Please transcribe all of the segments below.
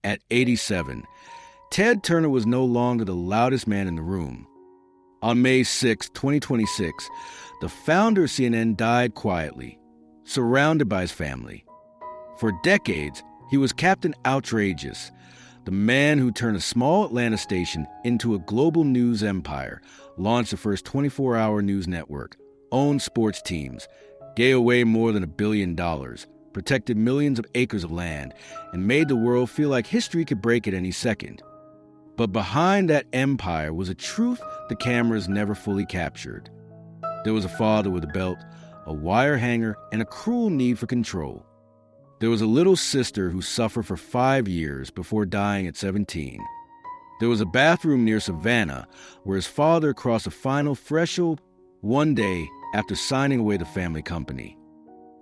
At 87, Ted Turner was no longer the loudest man in the room. On May 6, 2026, the founder of CNN died quietly, surrounded by his family. For decades, he was Captain Outrageous, the man who turned a small Atlanta station into a global news empire, launched the first 24-hour news network, owned sports teams, gave away more than $1 billion, protected millions of acres of land, and made the world feel like history could break at any second. But behind that empire was a truth the cameras never fully captured. There was a father with a belt, a wire hanger, and a cruel need for control. There was a little sister who suffered for 5 years before dying at 17. There was a bathroom near Savannah where his father crossed a final threshold one day after signing away the family company.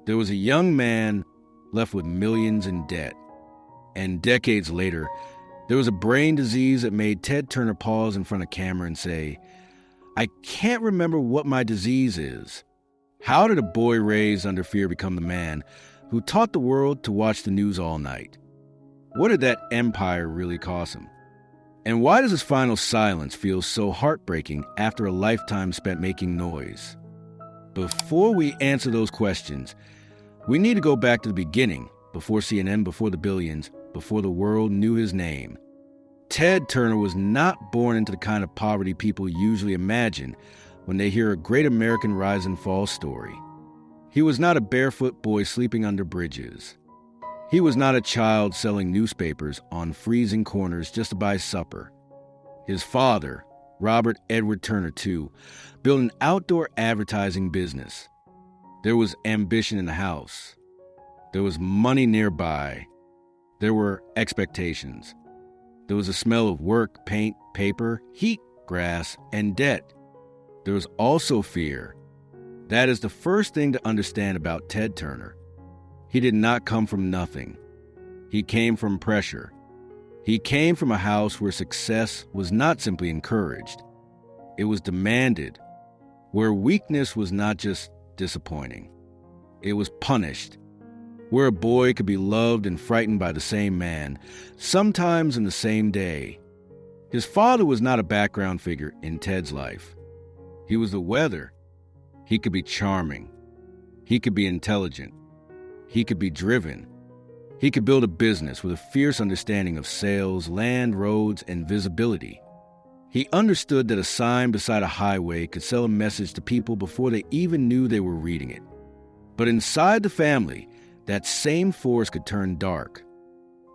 There was a young man left with millions in debt. And decades later, there was a brain disease that made Ted Turner pause in front of camera and say, "I can't remember what my disease is." How did a boy raised under fear become the man who taught the world to watch the news all night? What did that empire really cost him? And why does his final silence feel so heartbreaking after a lifetime spent making noise? Before we answer those questions, we need to go back to the beginning, before CNN, before the billions, before the world knew his name. Ted Turner was not born into the kind of poverty people usually imagine when they hear a great American rise and fall story. He was not a barefoot boy sleeping under bridges. He was not a child selling newspapers on freezing corners just to buy supper. His father, Robert Edward Turner II, built an outdoor advertising business. There was ambition in the house. There was money nearby. There were expectations. There was a smell of work, paint, paper, heat, grass, and debt. There was also fear. That is the first thing to understand about Ted Turner. He did not come from nothing. He came from pressure. He came from a house where success was not simply encouraged. It was demanded, where weakness was not just disappointing. It was punished, where a boy could be loved and frightened by the same man, sometimes in the same day. His father was not a background figure in Ted's life. He was the weather. He could be charming. He could be intelligent. He could be driven. He could build a business with a fierce understanding of sales, land, roads, and visibility. He understood that a sign beside a highway could sell a message to people before they even knew they were reading it. But inside the family, that same force could turn dark.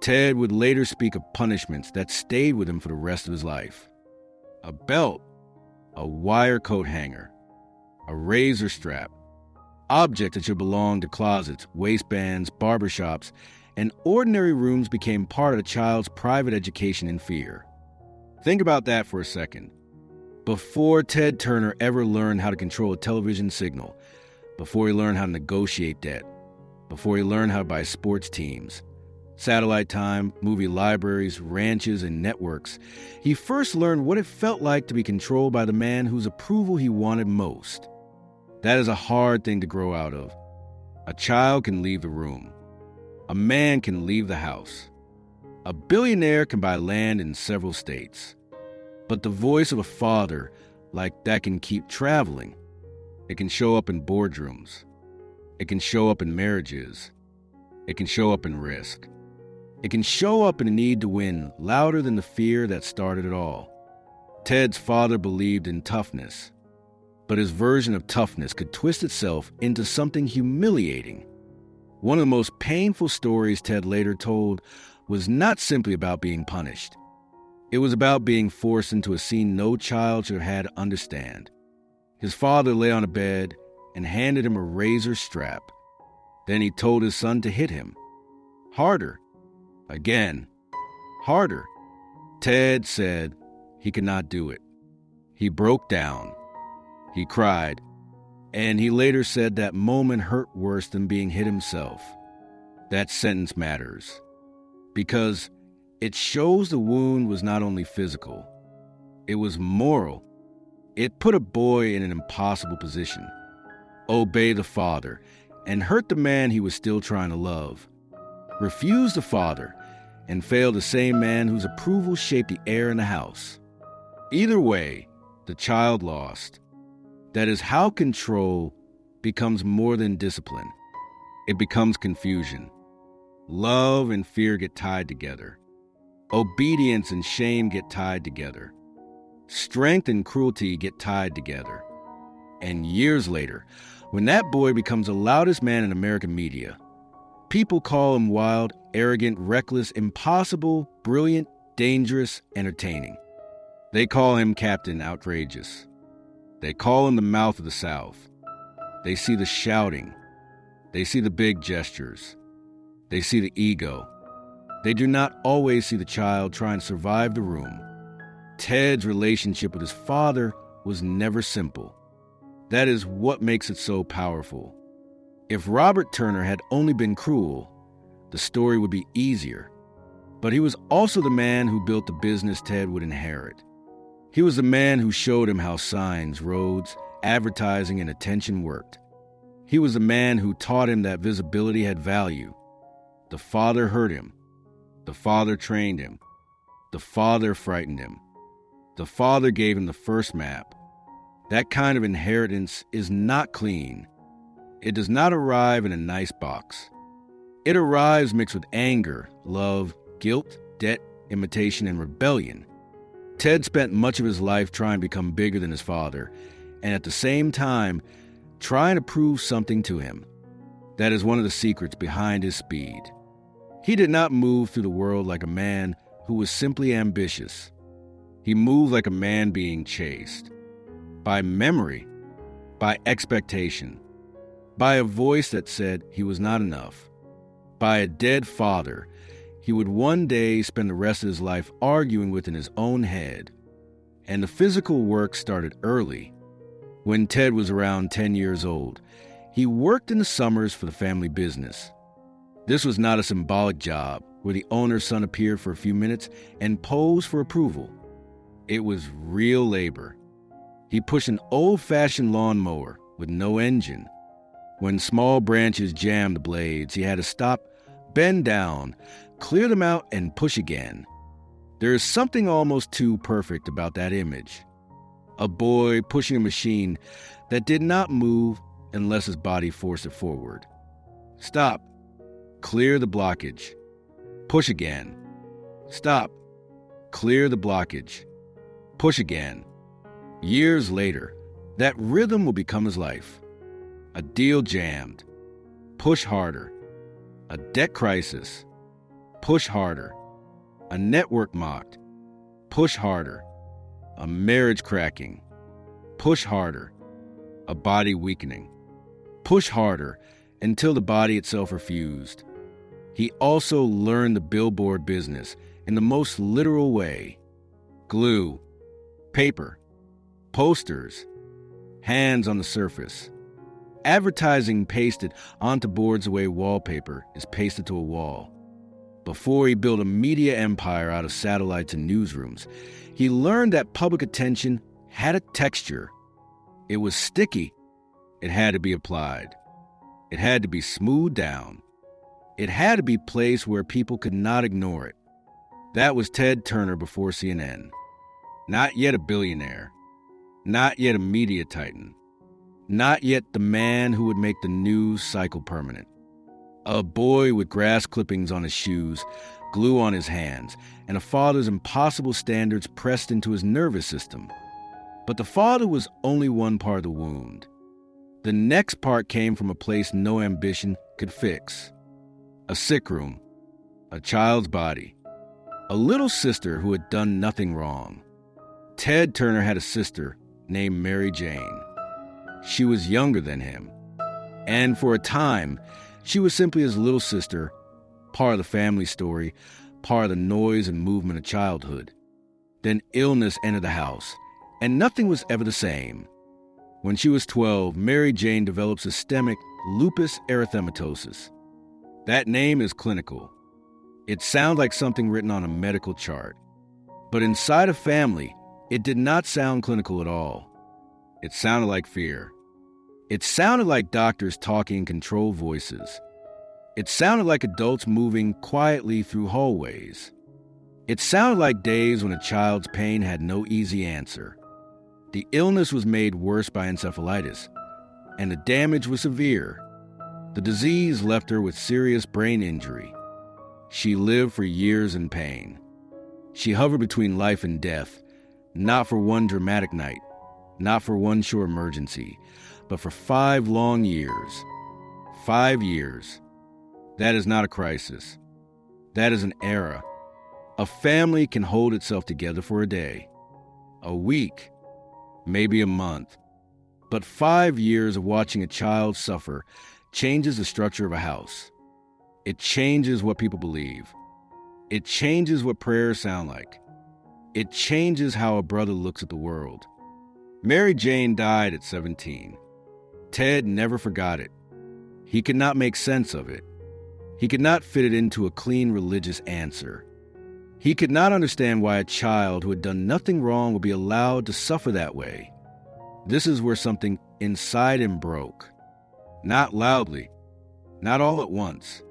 Ted would later speak of punishments that stayed with him for the rest of his life. A belt, a wire coat hanger, a razor strap, objects that should belong to closets, waistbands, barbershops, and ordinary rooms became part of a child's private education in fear. Think about that for a second. Before Ted Turner ever learned how to control a television signal, before he learned how to negotiate debt, before he learned how to buy sports teams, satellite time, movie libraries, ranches, and networks, he first learned what it felt like to be controlled by the man whose approval he wanted most. That is a hard thing to grow out of. A child can leave the room. A man can leave the house. A billionaire can buy land in several states. But the voice of a father like that can keep traveling. It can show up in boardrooms. It can show up in marriages. It can show up in risk. It can show up in a need to win louder than the fear that started it all. Ted's father believed in toughness, but his version of toughness could twist itself into something humiliating. One of the most painful stories Ted later told was not simply about being punished. It was about being forced into a scene no child should have had to understand. His father lay on a bed and handed him a razor strap. Then he told his son to hit him. Harder. Again. Harder. Ted said he could not do it. He broke down. He cried, and he later said that moment hurt worse than being hit himself. That sentence matters, because it shows the wound was not only physical, it was moral. It put a boy in an impossible position. Obey the father, and hurt the man he was still trying to love. Refuse the father, and failed the same man whose approval shaped the air in the house. Either way, the child lost. That is how control becomes more than discipline. It becomes confusion. Love and fear get tied together. Obedience and shame get tied together. Strength and cruelty get tied together. And years later, when that boy becomes the loudest man in American media, people call him wild, arrogant, reckless, impossible, brilliant, dangerous, entertaining. They call him Captain Outrageous. They call him the mouth of the South. They see the shouting. They see the big gestures. They see the ego. They do not always see the child trying to survive the room. Ted's relationship with his father was never simple. That is what makes it so powerful. If Robert Turner had only been cruel, the story would be easier. But he was also the man who built the business Ted would inherit. He was the man who showed him how signs, roads, advertising, and attention worked. He was the man who taught him that visibility had value. The father hurt him. The father trained him. The father frightened him. The father gave him the first map. That kind of inheritance is not clean. It does not arrive in a nice box. It arrives mixed with anger, love, guilt, debt, imitation, and rebellion. Ted spent much of his life trying to become bigger than his father, and at the same time, trying to prove something to him. That is one of the secrets behind his speed. He did not move through the world like a man who was simply ambitious. He moved like a man being chased. By memory, by expectation, by a voice that said he was not enough, by a dead father he would one day spend the rest of his life arguing with in his own head. And the physical work started early. When Ted was around 10 years old, he worked in the summers for the family business. This was not a symbolic job where the owner's son appeared for a few minutes and posed for approval. It was real labor. He pushed an old-fashioned lawnmower with no engine. When small branches jammed the blades, he had to stop, bend down, clear them out, and push again. There is something almost too perfect about that image. A boy pushing a machine that did not move unless his body forced it forward. Stop. Clear the blockage. Push again. Stop. Clear the blockage. Push again. Years later, that rhythm will become his life. A deal jammed. Push harder. A debt crisis. Push harder. A network mocked. Push harder. A marriage cracking. Push harder. A body weakening. Push harder until the body itself refused. He also learned the billboard business in the most literal way. Glue. Paper. Posters. Hands on the surface. Advertising pasted onto boards the way wallpaper is pasted to a wall. Before he built a media empire out of satellites and newsrooms, he learned that public attention had a texture. It was sticky. It had to be applied. It had to be smoothed down. It had to be placed where people could not ignore it. That was Ted Turner before CNN. Not yet a billionaire. Not yet a media titan. Not yet the man who would make the news cycle permanent. A boy with grass clippings on his shoes, glue on his hands, and a father's impossible standards pressed into his nervous system. But the father was only one part of the wound. The next part came from a place no ambition could fix. A sick room. A child's body. A little sister who had done nothing wrong. Ted Turner had a sister named Mary Jane. She was younger than him. And for a time, she was simply his little sister, part of the family story, part of the noise and movement of childhood. Then illness entered the house, and nothing was ever the same. When she was 12, Mary Jane developed systemic lupus erythematosus. That name is clinical. It sounds like something written on a medical chart. But inside a family, it did not sound clinical at all. It sounded like fear. It sounded like doctors talking in controlled voices. It sounded like adults moving quietly through hallways. It sounded like days when a child's pain had no easy answer. The illness was made worse by encephalitis, and the damage was severe. The disease left her with serious brain injury. She lived for years in pain. She hovered between life and death, not for one dramatic night, not for one short emergency, but for 5 long years. 5 years. That is not a crisis. That is an era. A family can hold itself together for a day, a week, maybe a month. But 5 years of watching a child suffer changes the structure of a house. It changes what people believe. It changes what prayers sound like. It changes how a brother looks at the world. Mary Jane died at 17. Ted never forgot it. He could not make sense of it. He could not fit it into a clean religious answer. He could not understand why a child who had done nothing wrong would be allowed to suffer that way. This is where something inside him broke. Not loudly, not all at once,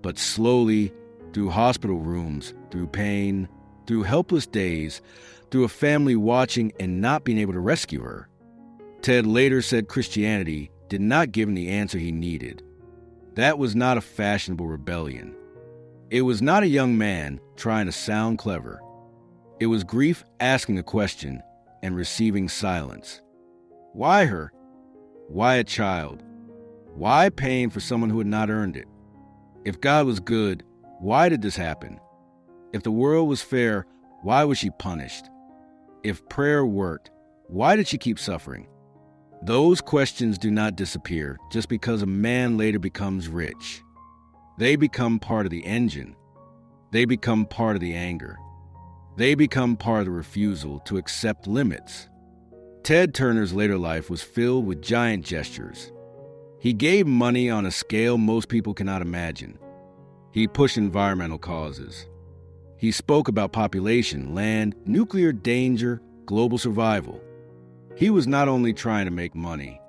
but slowly, through hospital rooms, through pain, through helpless days, through a family watching and not being able to rescue her. Ted later said Christianity did not give him the answer he needed. That was not a fashionable rebellion. It was not a young man trying to sound clever. It was grief asking a question and receiving silence. Why her? Why a child? Why pain for someone who had not earned it? If God was good, why did this happen? If the world was fair, why was she punished? If prayer worked, why did she keep suffering? Those questions do not disappear just because a man later becomes rich. They become part of the engine. They become part of the anger. They become part of the refusal to accept limits. Ted Turner's later life was filled with giant gestures. He gave money on a scale most people cannot imagine. He pushed environmental causes. He spoke about population, land, nuclear danger, global survival. He was not only trying to make money,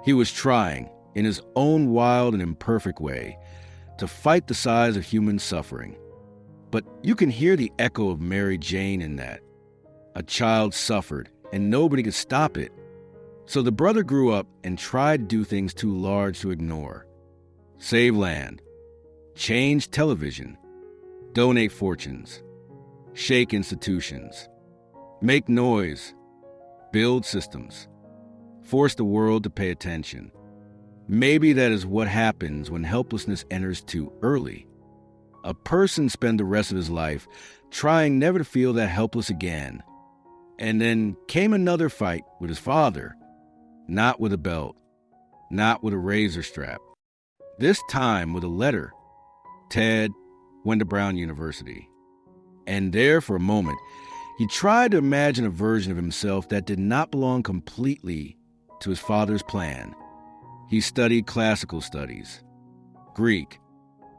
he was trying, in his own wild and imperfect way, to fight the size of human suffering. But you can hear the echo of Mary Jane in that. A child suffered, and nobody could stop it. So the brother grew up and tried to do things too large to ignore. Save land, change television, donate fortunes, shake institutions, make noise, build systems, force the world to pay attention. Maybe that is what happens when helplessness enters too early. A person spends the rest of his life trying never to feel that helpless again. And then came another fight with his father, not with a belt, not with a razor strap. This time with a letter. Ted went to Brown University. And there, for a moment, he tried to imagine a version of himself that did not belong completely to his father's plan. He studied classical studies, Greek,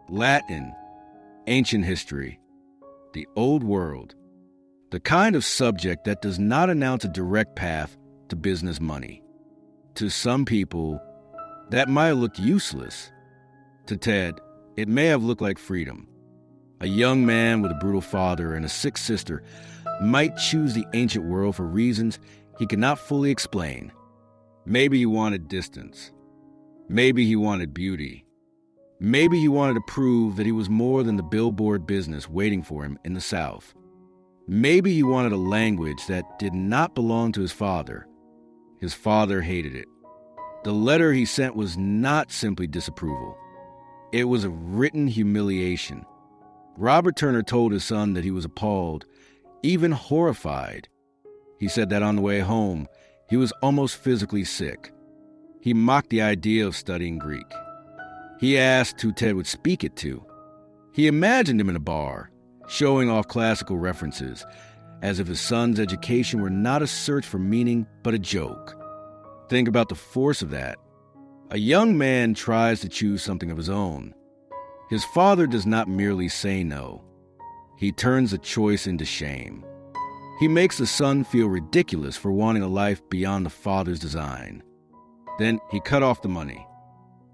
Latin, ancient history, the old world, the kind of subject that does not announce a direct path to business money. To some people, that might have looked useless. To Ted, it may have looked like freedom. A young man with a brutal father and a sick sister might choose the ancient world for reasons he could not fully explain. Maybe he wanted distance. Maybe he wanted beauty. Maybe he wanted to prove that he was more than the billboard business waiting for him in the South. Maybe he wanted a language that did not belong to his father. His father hated it. The letter he sent was not simply disapproval. It was a written humiliation. Robert Turner told his son that he was appalled, even horrified. He said that on the way home, he was almost physically sick. He mocked the idea of studying Greek. He asked who Ted would speak it to. He imagined him in a bar, showing off classical references, as if his son's education were not a search for meaning, but a joke. Think about the force of that. A young man tries to choose something of his own. His father does not merely say no. He turns a choice into shame. He makes the son feel ridiculous for wanting a life beyond the father's design. Then he cut off the money.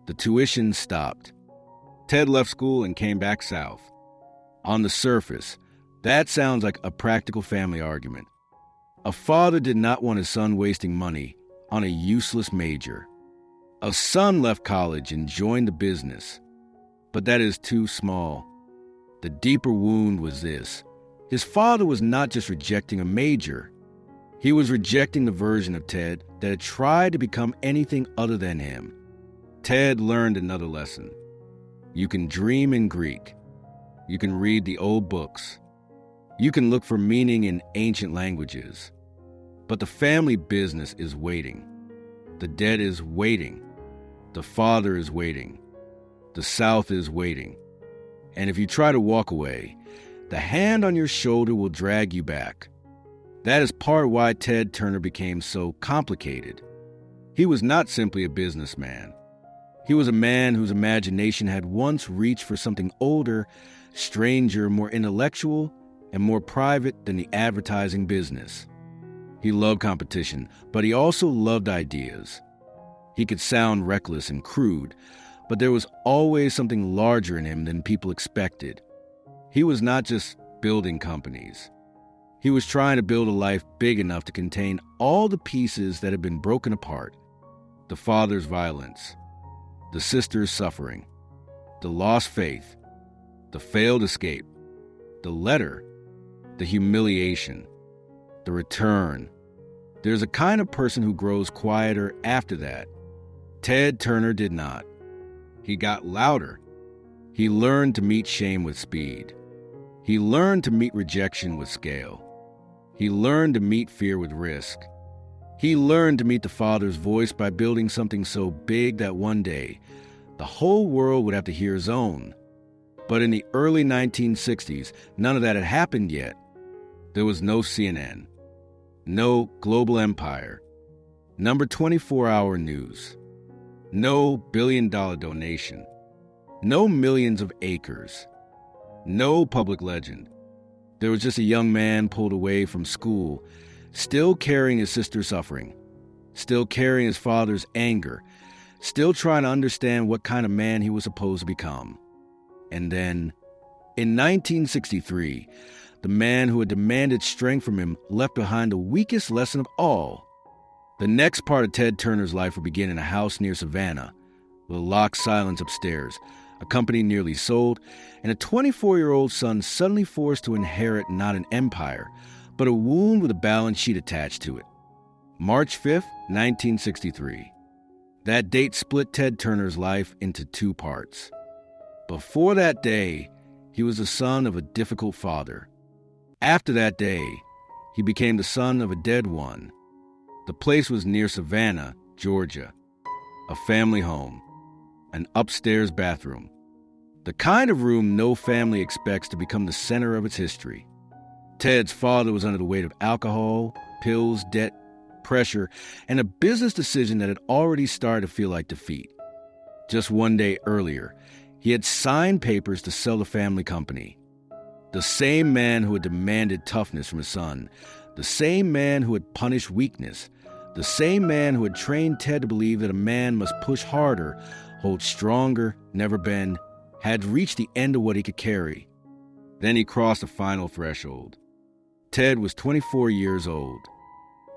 The tuition stopped. Ted left school and came back south. On the surface, that sounds like a practical family argument. A father did not want his son wasting money on a useless major. A son left college and joined the business. But that is too small. The deeper wound was this. His father was not just rejecting a major. He was rejecting the version of Ted that had tried to become anything other than him. Ted learned another lesson. You can dream in Greek. You can read the old books. You can look for meaning in ancient languages. But the family business is waiting. The debt is waiting. The father is waiting. The South is waiting. And if you try to walk away, the hand on your shoulder will drag you back. That is part of why Ted Turner became so complicated. He was not simply a businessman. He was a man whose imagination had once reached for something older, stranger, more intellectual, and more private than the advertising business. He loved competition, but he also loved ideas. He could sound reckless and crude, but there was always something larger in him than people expected. He was not just building companies. He was trying to build a life big enough to contain all the pieces that had been broken apart. The father's violence, the sister's suffering, the lost faith, the failed escape, the letter, the humiliation, the return. There's a kind of person who grows quieter after that. Ted Turner did not. He got louder. He learned to meet shame with speed. He learned to meet rejection with scale. He learned to meet fear with risk. He learned to meet the Father's voice by building something so big that one day, the whole world would have to hear his own. But in the early 1960s, none of that had happened yet. There was no CNN, no global empire, number 24-hour news, no billion-dollar donation, no millions of acres, no public legend. There was just a young man pulled away from school, still carrying his sister's suffering, still carrying his father's anger, still trying to understand what kind of man he was supposed to become. And then, in 1963, the man who had demanded strength from him left behind the weakest lesson of all. The next part of Ted Turner's life would begin in a house near Savannah, with a locked silence upstairs, a company nearly sold, and a 24-year-old son suddenly forced to inherit not an empire, but a wound with a balance sheet attached to it. March 5th, 1963. That date split Ted Turner's life into two parts. Before that day, he was the son of a difficult father. After that day, he became the son of a dead one. The place was near Savannah, Georgia. A family home. An upstairs bathroom. The kind of room no family expects to become the center of its history. Ted's father was under the weight of alcohol, pills, debt, pressure, and a business decision that had already started to feel like defeat. Just one day earlier, he had signed papers to sell the family company. The same man who had demanded toughness from his son, the same man who had punished weakness, the same man who had trained Ted to believe that a man must push harder, hold stronger, never bend, had reached the end of what he could carry. Then he crossed the final threshold. Ted was 24 years old.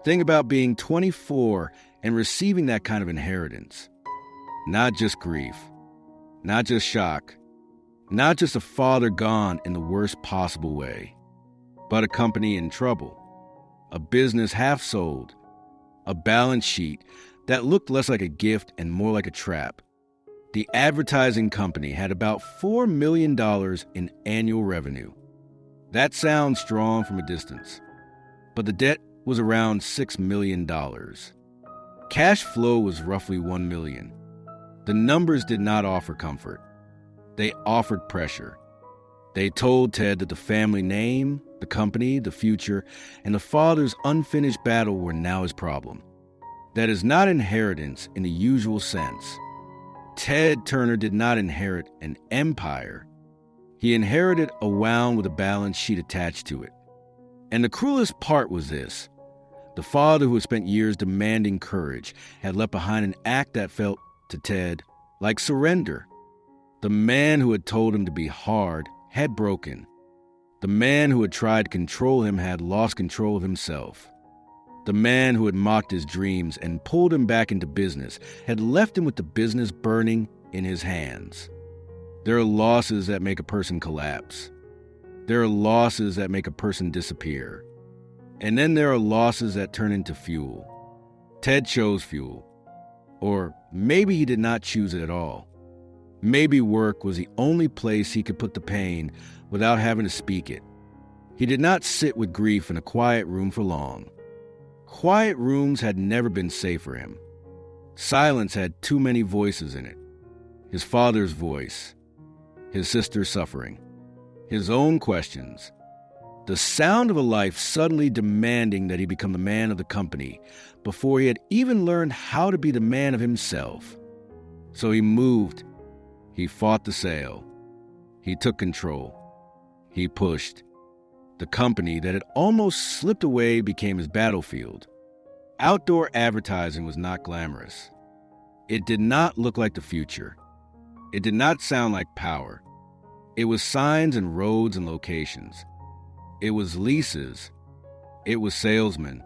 Think about being 24 and receiving that kind of inheritance. Not just grief, not just shock, not just a father gone in the worst possible way, but a company in trouble, a business half sold, a balance sheet that looked less like a gift and more like a trap. The advertising company had about $4 million in annual revenue. That sounds strong from a distance, but the debt was around $6 million. Cash flow was roughly $1 million. The numbers did not offer comfort. They offered pressure. They told Ted that the family name, the company, the future, and the father's unfinished battle were now his problem. That is not inheritance in the usual sense. Ted Turner did not inherit an empire. He inherited a wound with a balance sheet attached to it. And the cruelest part was this. The father who had spent years demanding courage had left behind an act that felt, to Ted, like surrender. The man who had told him to be hard had broken. The man who had tried to control him had lost control of himself. The man who had mocked his dreams and pulled him back into business had left him with the business burning in his hands. There are losses that make a person collapse. There are losses that make a person disappear. And then there are losses that turn into fuel. Ted chose fuel. Or maybe he did not choose it at all. Maybe work was the only place he could put the pain without having to speak it. He did not sit with grief in a quiet room for long. Quiet rooms had never been safe for him. Silence had too many voices in it. His father's voice, his sister's suffering, his own questions, the sound of a life suddenly demanding that he become the man of the company before he had even learned how to be the man of himself. So he moved. He fought the sale. He took control. He pushed. The company that had almost slipped away became his battlefield. Outdoor advertising was not glamorous. It did not look like the future. It did not sound like power. It was signs and roads and locations. It was leases. It was salesmen.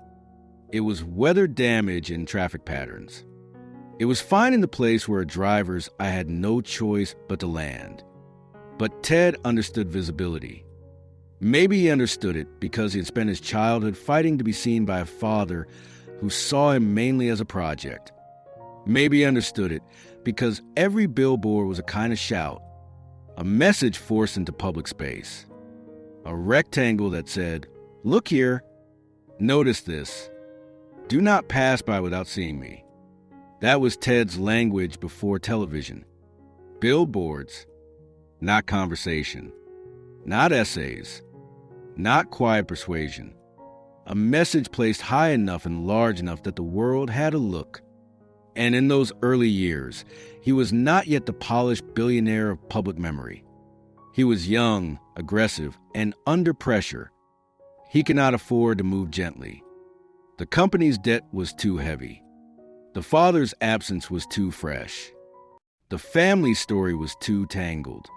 It was weather damage and traffic patterns. It was finding the place where drivers I had no choice but to land. But Ted understood visibility. Maybe he understood it because he had spent his childhood fighting to be seen by a father who saw him mainly as a project. Maybe he understood it because every billboard was a kind of shout, a message forced into public space, a rectangle that said, "Look here, notice this, do not pass by without seeing me." That was Ted's language before television. Billboards, not conversation, not essays, not quiet persuasion. A message placed high enough and large enough that the world had a look. And in those early years, he was not yet the polished billionaire of public memory. He was young, aggressive, and under pressure. He could not afford to move gently. The company's debt was too heavy. The father's absence was too fresh. The family story was too tangled.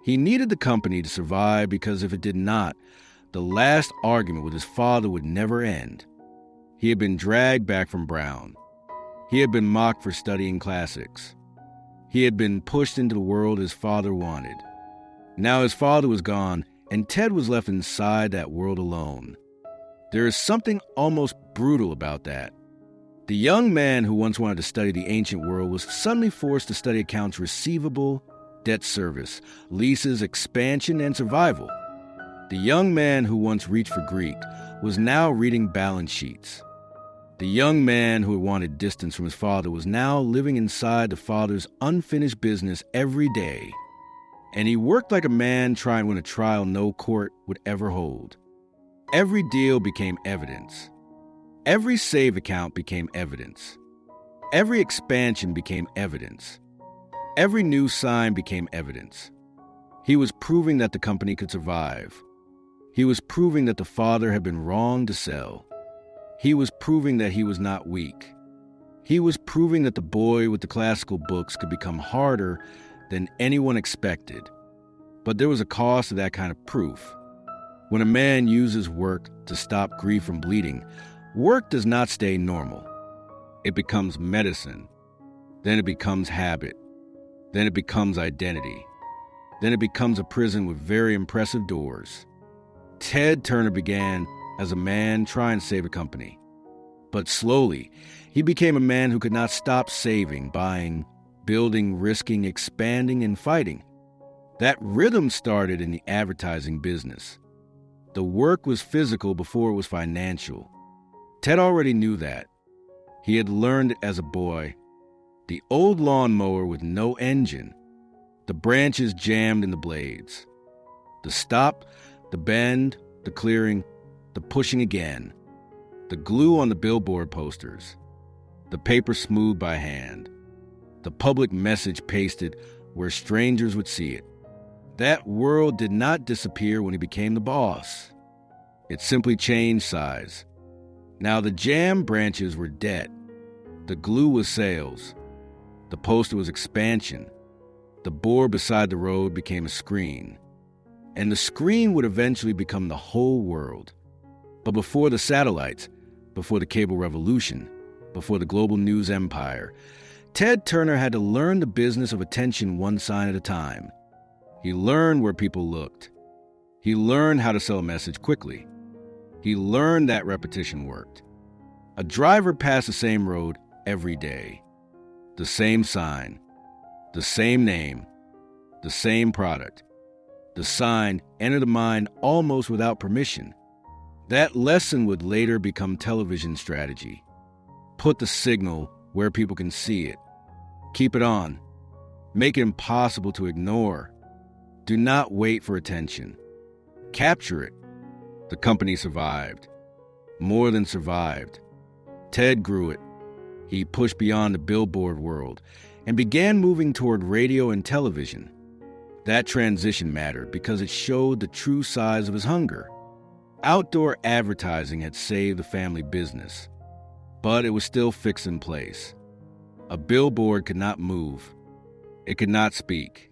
He needed the company to survive because if it did not, the last argument with his father would never end. He had been dragged back from Brown. He had been mocked for studying classics. He had been pushed into the world his father wanted. Now his father was gone, and Ted was left inside that world alone. There is something almost brutal about that. The young man who once wanted to study the ancient world was suddenly forced to study accounts receivable, debt service, leases, expansion, and survival. The young man who once reached for Greek was now reading balance sheets. The young man who had wanted distance from his father was now living inside the father's unfinished business every day. And he worked like a man trying to win a trial no court would ever hold. Every deal became evidence. Every save account became evidence. Every expansion became evidence. Every new sign became evidence. He was proving that the company could survive. He was proving that the father had been wrong to sell. He was proving that he was not weak. He was proving that the boy with the classical books could become harder than anyone expected. But there was a cost to that kind of proof. When a man uses work to stop grief from bleeding, work does not stay normal. It becomes medicine. Then it becomes habit. Then it becomes identity. Then it becomes a prison with very impressive doors. Ted Turner began as a man trying to save a company. But slowly, he became a man who could not stop saving, buying, building, risking, expanding, and fighting. That rhythm started in the advertising business. The work was physical before it was financial. Ted already knew that. He had learned it as a boy. The old lawnmower with no engine. The branches jammed in the blades. The stop, the bend, the clearing, the pushing again. The glue on the billboard posters. The paper smoothed by hand. The public message pasted where strangers would see it. That world did not disappear when he became the boss. It simply changed size. Now the jam branches were debt. The glue was sales. The poster was expansion. The board beside the road became a screen, and the screen would eventually become the whole world. But before the satellites, before the cable revolution, before the global news empire, Ted Turner had to learn the business of attention one sign at a time. He learned where people looked. He learned how to sell a message quickly. He learned that repetition worked. A driver passed the same road every day. The same sign, the same name, the same product. The sign entered the mind almost without permission. That lesson would later become television strategy. Put the signal where people can see it. Keep it on. Make it impossible to ignore. Do not wait for attention. Capture it. The company survived. More than survived. Ted grew it. He pushed beyond the billboard world and began moving toward radio and television. That transition mattered because it showed the true size of his hunger. Outdoor advertising had saved the family business, but it was still fixed in place. A billboard could not move. It could not speak.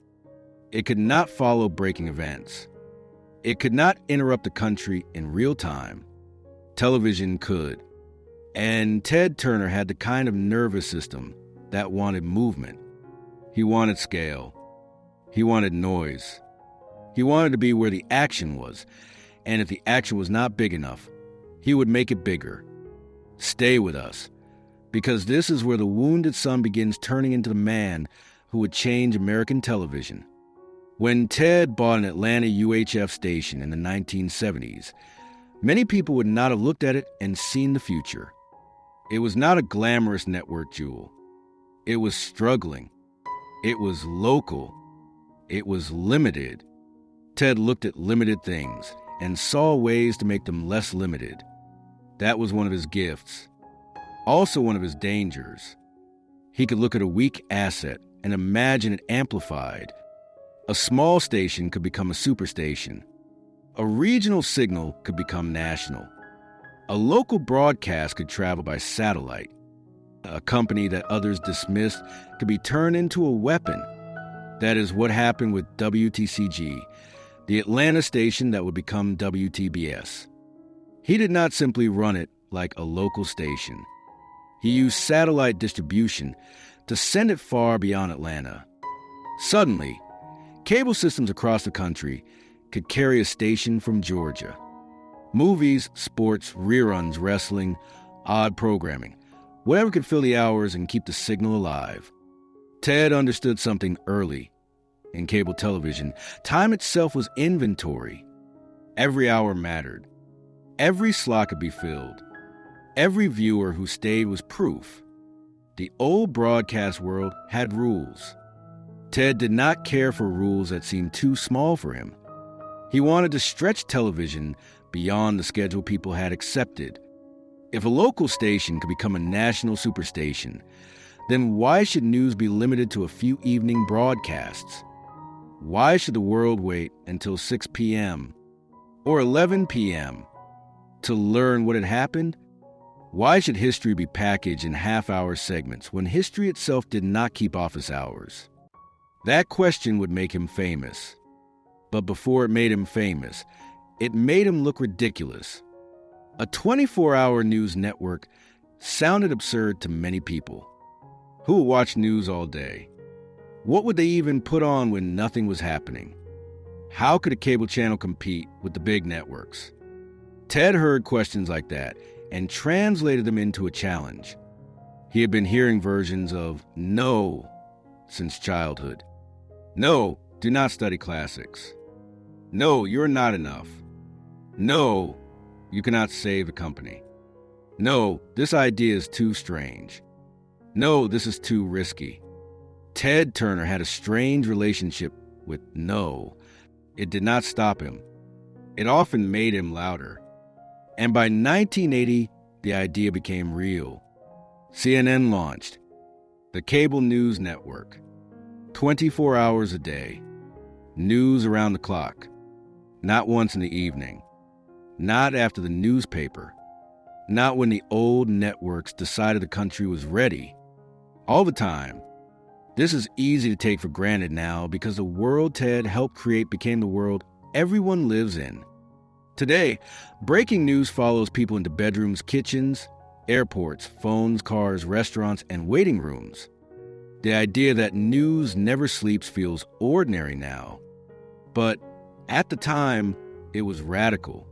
It could not follow breaking events. It could not interrupt the country in real time. Television could. And Ted Turner had the kind of nervous system that wanted movement. He wanted scale. He wanted noise. He wanted to be where the action was, and if the action was not big enough, he would make it bigger. Stay with us, because this is where the wounded son begins turning into the man who would change American television. When Ted bought an Atlanta UHF station in the 1970s, many people would not have looked at it and seen the future. It was not a glamorous network jewel. It was struggling. It was local. It was limited. Ted looked at limited things and saw ways to make them less limited. That was one of his gifts. Also one of his dangers. He could look at a weak asset and imagine it amplified. A small station could become a superstation. A regional signal could become national. A local broadcast could travel by satellite. A company that others dismissed could be turned into a weapon. That is what happened with WTCG, the Atlanta station that would become WTBS. He did not simply run it like a local station. He used satellite distribution to send it far beyond Atlanta. Suddenly, cable systems across the country could carry a station from Georgia. Movies, sports, reruns, wrestling, odd programming, whatever could fill the hours and keep the signal alive. Ted understood something early. In cable television, time itself was inventory. Every hour mattered. Every slot could be filled. Every viewer who stayed was proof. The old broadcast world had rules. Ted did not care for rules that seemed too small for him. He wanted to stretch television beyond the schedule people had accepted. If a local station could become a national superstation, then why should news be limited to a few evening broadcasts? Why should the world wait until 6 p.m. or 11 p.m. to learn what had happened? Why should history be packaged in half-hour segments when history itself did not keep office hours? That question would make him famous. But before it made him famous, it made him look ridiculous. A 24-hour news network sounded absurd to many people. Who would watch news all day? What would they even put on when nothing was happening? How could a cable channel compete with the big networks? Ted heard questions like that and translated them into a challenge. He had been hearing versions of no since childhood. No, do not study classics. No, you're not enough. No, you cannot save a company. No, this idea is too strange. No, this is too risky. Ted Turner had a strange relationship with no. It did not stop him. It often made him louder. And by 1980, the idea became real. CNN launched the cable news network. 24 hours a day. News around the clock. Not once in the evening. Not after the newspaper. Not when the old networks decided the country was ready. All the time. This is easy to take for granted now because the world Ted helped create became the world everyone lives in. Today, breaking news follows people into bedrooms, kitchens, airports, phones, cars, restaurants, and waiting rooms. The idea that news never sleeps feels ordinary now. But at the time, it was radical.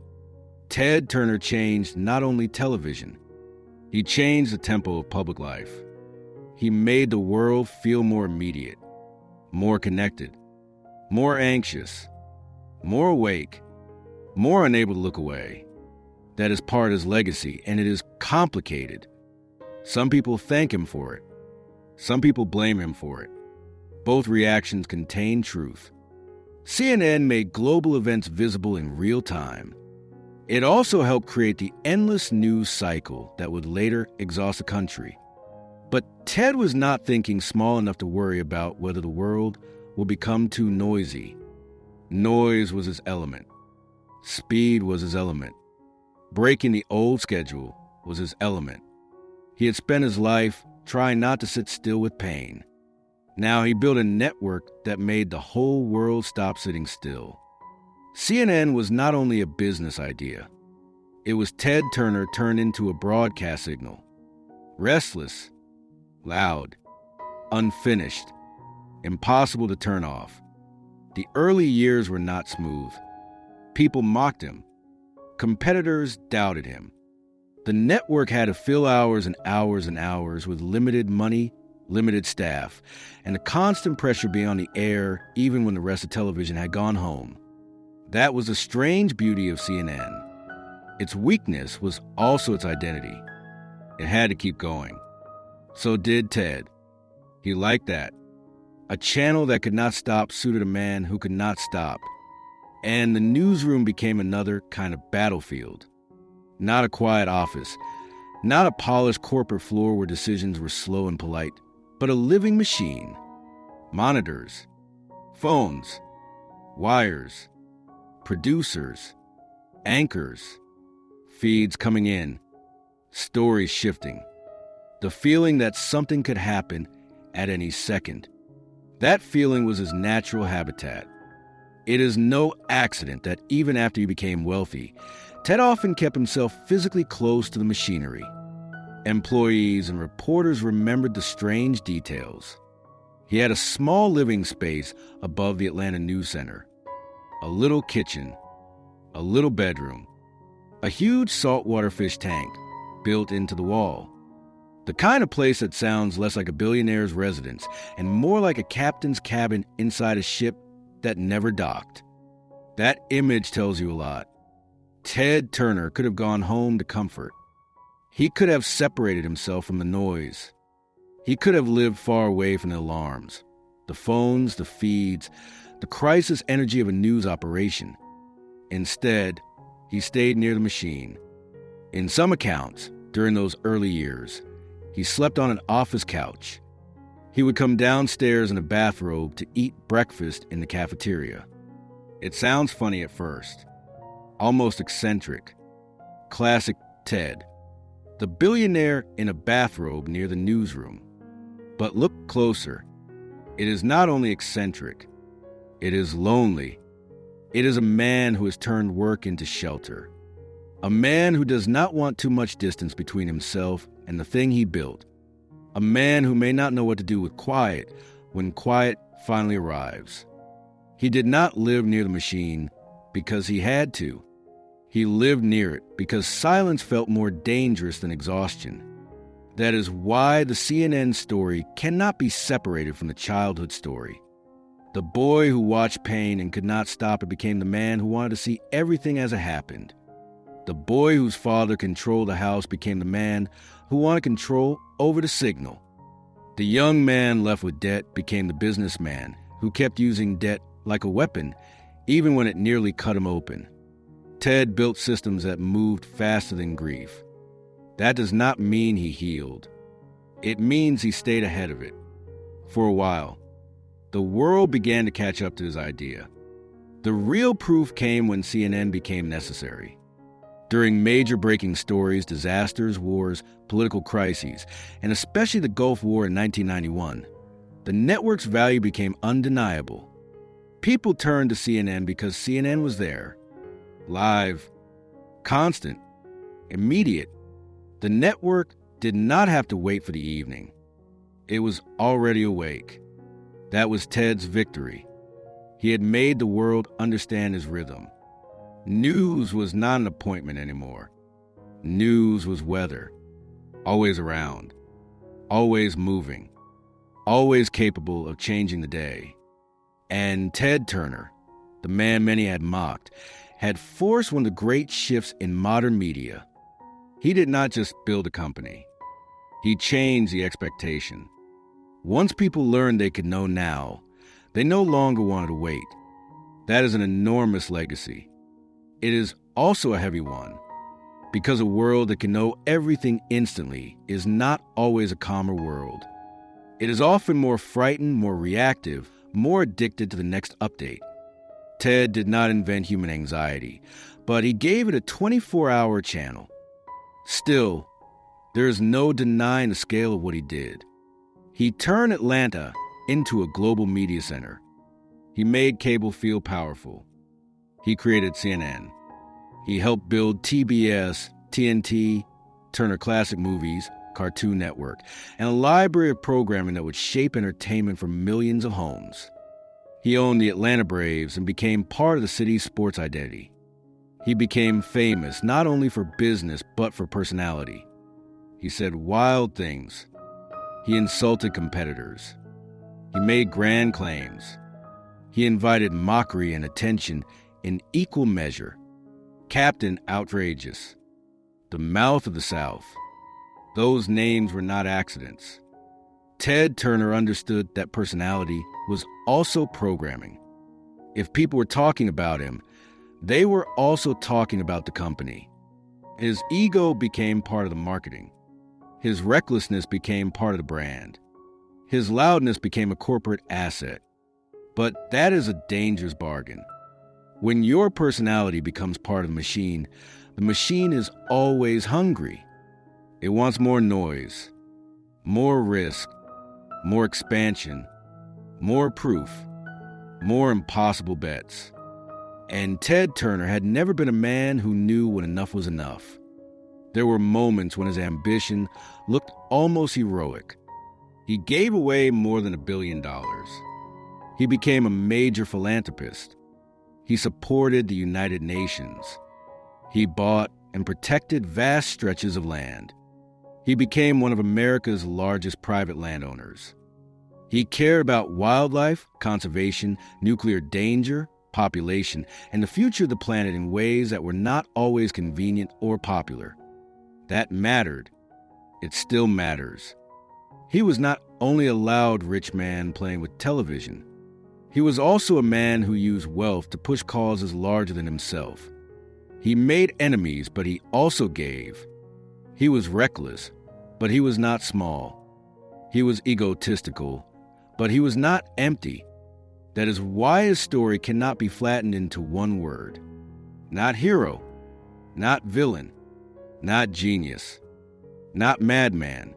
Ted Turner changed not only television, he changed the tempo of public life. He made the world feel more immediate, more connected, more anxious, more awake, more unable to look away. That is part of his legacy, and it is complicated. Some people thank him for it. Some people blame him for it. Both reactions contain truth. CNN made global events visible in real time. It also helped create the endless news cycle that would later exhaust the country. But Ted was not thinking small enough to worry about whether the world will become too noisy. Noise was his element. Speed was his element. Breaking the old schedule was his element. He had spent his life trying not to sit still with pain. Now he built a network that made the whole world stop sitting still. CNN was not only a business idea. It was Ted Turner turned into a broadcast signal. Restless, loud, unfinished, impossible to turn off. The early years were not smooth. People mocked him. Competitors doubted him. The network had to fill hours and hours and hours with limited money, limited staff, and the constant pressure being on the air even when the rest of television had gone home. That was the strange beauty of CNN. Its weakness was also its identity. It had to keep going. So did Ted. He liked that. A channel that could not stop suited a man who could not stop. And the newsroom became another kind of battlefield. Not a quiet office, not a polished corporate floor where decisions were slow and polite, but a living machine. Monitors, phones, wires, producers, anchors, feeds coming in, stories shifting. The feeling that something could happen at any second. That feeling was his natural habitat. It is no accident that even after he became wealthy, Ted often kept himself physically close to the machinery. Employees and reporters remembered the strange details. He had a small living space above the Atlanta News Center, a little kitchen, a little bedroom, a huge saltwater fish tank built into the wall. The kind of place that sounds less like a billionaire's residence and more like a captain's cabin inside a ship that never docked. That image tells you a lot. Ted Turner could have gone home to comfort. He could have separated himself from the noise. He could have lived far away from the alarms, the phones, the feeds, the crisis energy of a news operation. Instead, he stayed near the machine. In some accounts, during those early years, he slept on an office couch. He would come downstairs in a bathrobe to eat breakfast in the cafeteria. It sounds funny at first, almost eccentric. Classic Ted, the billionaire in a bathrobe near the newsroom. But look closer. It is not only eccentric, it is lonely. It is a man who has turned work into shelter. A man who does not want too much distance between himself and the thing he built. A man who may not know what to do with quiet when quiet finally arrives. He did not live near the machine because he had to. He lived near it because silence felt more dangerous than exhaustion. That is why the CNN story cannot be separated from the childhood story. The boy who watched pain and could not stop it became the man who wanted to see everything as it happened. The boy whose father controlled the house became the man who wanted control over the signal. The young man left with debt became the businessman who kept using debt like a weapon, even when it nearly cut him open. Ted built systems that moved faster than grief. That does not mean he healed. It means he stayed ahead of it. For a while, the world began to catch up to his idea. The real proof came when CNN became necessary. During major breaking stories, disasters, wars, political crises, and especially the Gulf War in 1991, The network's value became undeniable. People turned to CNN because CNN was there. Live, constant, immediate. The network did not have to wait for the evening. It was already awake. That was Ted's victory. He had made the world understand his rhythm. News was not an appointment anymore. News was weather. Always around. Always moving. Always capable of changing the day. And Ted Turner, the man many had mocked, had forced one of the great shifts in modern media. He did not just build a company. He changed the expectation. Once people learned they could know now, they no longer wanted to wait. That is an enormous legacy. It is also a heavy one, because a world that can know everything instantly is not always a calmer world. It is often more frightened, more reactive, more addicted to the next update. Ted did not invent human anxiety, but he gave it a 24-hour channel. Still, there is no denying the scale of what he did. He turned Atlanta into a global media center. He made cable feel powerful. He created CNN. He helped build TBS, TNT, Turner Classic Movies, Cartoon Network, and a library of programming that would shape entertainment for millions of homes. He owned the Atlanta Braves and became part of the city's sports identity. He became famous not only for business but for personality. He said wild things. He insulted competitors. He made grand claims. He invited mockery and attention in equal measure. Captain Outrageous. The Mouth of the South. Those names were not accidents. Ted Turner understood that personality was also programming. If people were talking about him, they were also talking about the company. His ego became part of the marketing. His recklessness became part of the brand. His loudness became a corporate asset. But that is a dangerous bargain. When your personality becomes part of the machine is always hungry. It wants more noise, more risk, more expansion, more proof, more impossible bets. And Ted Turner had never been a man who knew when enough was enough. There were moments when his ambition looked almost heroic. He gave away more than $1 billion. He became a major philanthropist. He supported the United Nations. He bought and protected vast stretches of land. He became one of America's largest private landowners. He cared about wildlife, conservation, nuclear danger, population, and the future of the planet in ways that were not always convenient or popular. That mattered. It still matters. He was not only a loud rich man playing with television. He was also a man who used wealth to push causes larger than himself. He made enemies, but he also gave. He was reckless, but he was not small. He was egotistical, but he was not empty. That is why his story cannot be flattened into one word. Not hero, not villain, not genius, not madman,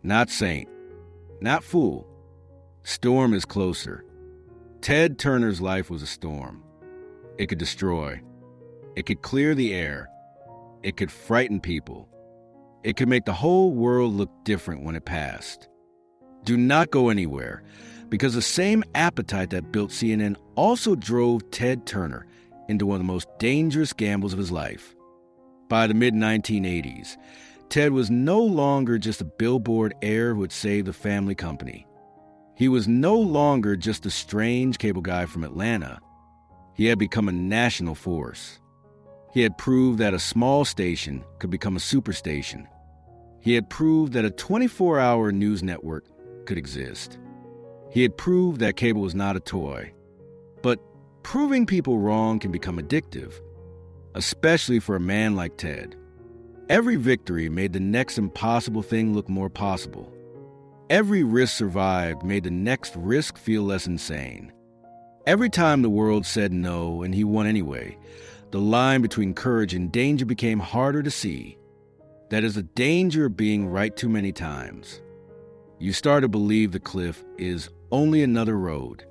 not saint, not fool. Storm is closer. Ted Turner's life was a storm. It could destroy. It could clear the air. It could frighten people. It could make the whole world look different when it passed. Do not go anywhere, because the same appetite that built CNN also drove Ted Turner into one of the most dangerous gambles of his life. By the mid-1980s, Ted was no longer just a billboard heir who had saved the family company. He was no longer just a strange cable guy from Atlanta. He had become a national force. He had proved that a small station could become a superstation. He had proved that a 24-hour news network could exist. He had proved that cable was not a toy. But proving people wrong can become addictive, especially for a man like Ted. Every victory made the next impossible thing look more possible. Every risk survived made the next risk feel less insane. Every time the world said no and he won anyway, the line between courage and danger became harder to see. That is the danger of being right too many times. You start to believe the cliff is only another road.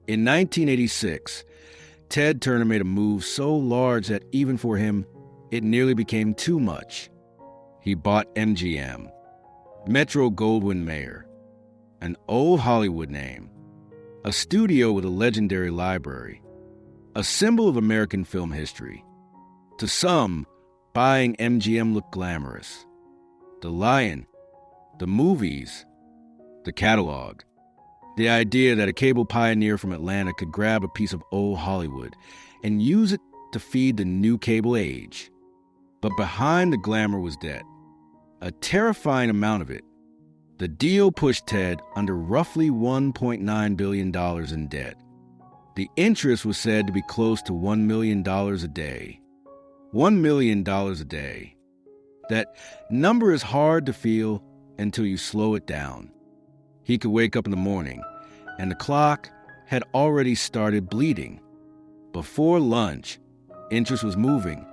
In 1986, Ted Turner made a move so large that even for him, it nearly became too much. He bought MGM, Metro-Goldwyn-Mayer, an old Hollywood name, a studio with a legendary library, a symbol of American film history. To some, buying MGM looked glamorous. The lion, the movies, the catalog. The idea that a cable pioneer from Atlanta could grab a piece of old Hollywood and use it to feed the new cable age. But behind the glamour was debt, a terrifying amount of it. The deal pushed Ted under roughly $1.9 billion in debt. The interest was said to be close to $1 million a day. $1 million a day. That number is hard to feel until you slow it down. He could wake up in the morning, and the clock had already started bleeding. Before lunch, interest was moving.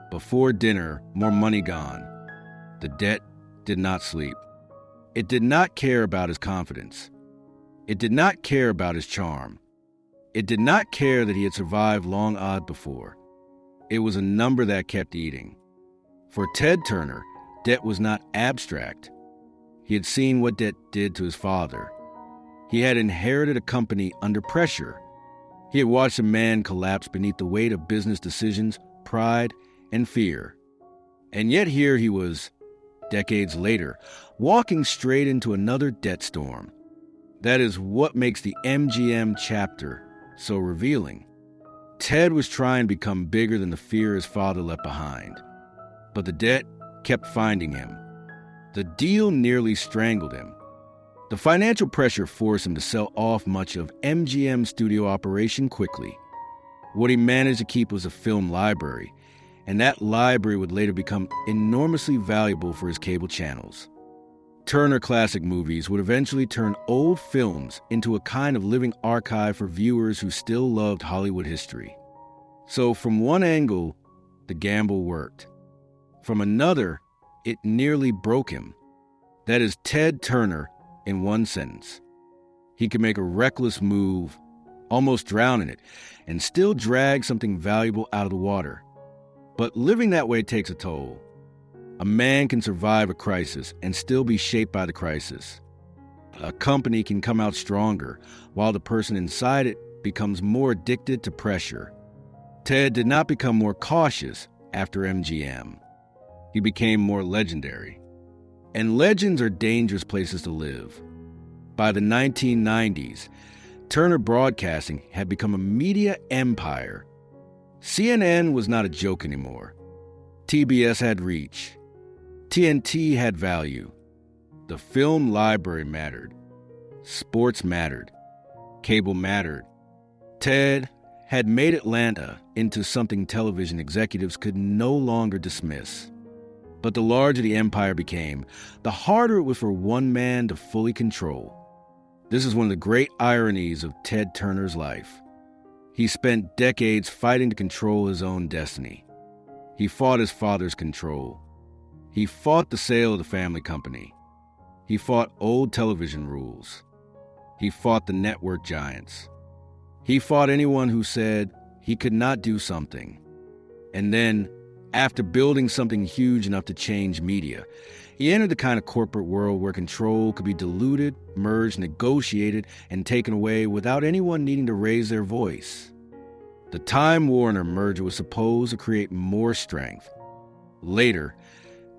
Before dinner, more money gone. The debt did not sleep. It did not care about his confidence. It did not care about his charm. It did not care that he had survived long odd before. It was a number that kept eating. For Ted Turner, debt was not abstract. He had seen what debt did to his father. He had inherited a company under pressure. He had watched a man collapse beneath the weight of business decisions, pride, and fear. And yet here he was, decades later, walking straight into another debt storm. That is what makes the MGM chapter so revealing. Ted was trying to become bigger than the fear his father left behind. But the debt kept finding him. The deal nearly strangled him. The financial pressure forced him to sell off much of MGM's studio operation quickly. What he managed to keep was a film library, and that library would later become enormously valuable for his cable channels. Turner Classic Movies would eventually turn old films into a kind of living archive for viewers who still loved Hollywood history. So from one angle, the gamble worked. From another, it nearly broke him. That is Ted Turner in one sentence. He could make a reckless move, almost drown in it, and still drag something valuable out of the water. But living that way takes a toll. A man can survive a crisis and still be shaped by the crisis. A company can come out stronger, while the person inside it becomes more addicted to pressure. Ted did not become more cautious after MGM. He became more legendary. And legends are dangerous places to live. By the 1990s, Turner Broadcasting had become a media empire. CNN was not a joke anymore. TBS had reach. TNT had value. The film library mattered. Sports mattered. Cable mattered. Ted had made Atlanta into something television executives could no longer dismiss. But the larger the empire became, the harder it was for one man to fully control. This is one of the great ironies of Ted Turner's life. He spent decades fighting to control his own destiny. He fought his father's control. He fought the sale of the family company. He fought old television rules. He fought the network giants. He fought anyone who said he could not do something. And then, after building something huge enough to change media, he entered the kind of corporate world where control could be diluted, merged, negotiated, and taken away without anyone needing to raise their voice. The Time Warner merger was supposed to create more strength. Later,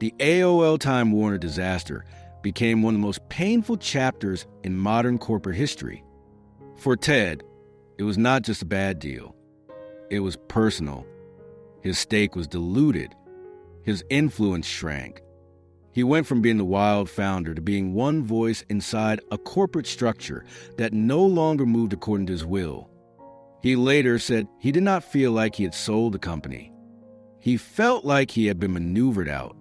the AOL Time Warner disaster became one of the most painful chapters in modern corporate history. For Ted, it was not just a bad deal. It was personal. His stake was diluted. His influence shrank. He went from being the wild founder to being one voice inside a corporate structure that no longer moved according to his will. He later said he did not feel like he had sold the company. He felt like he had been maneuvered out.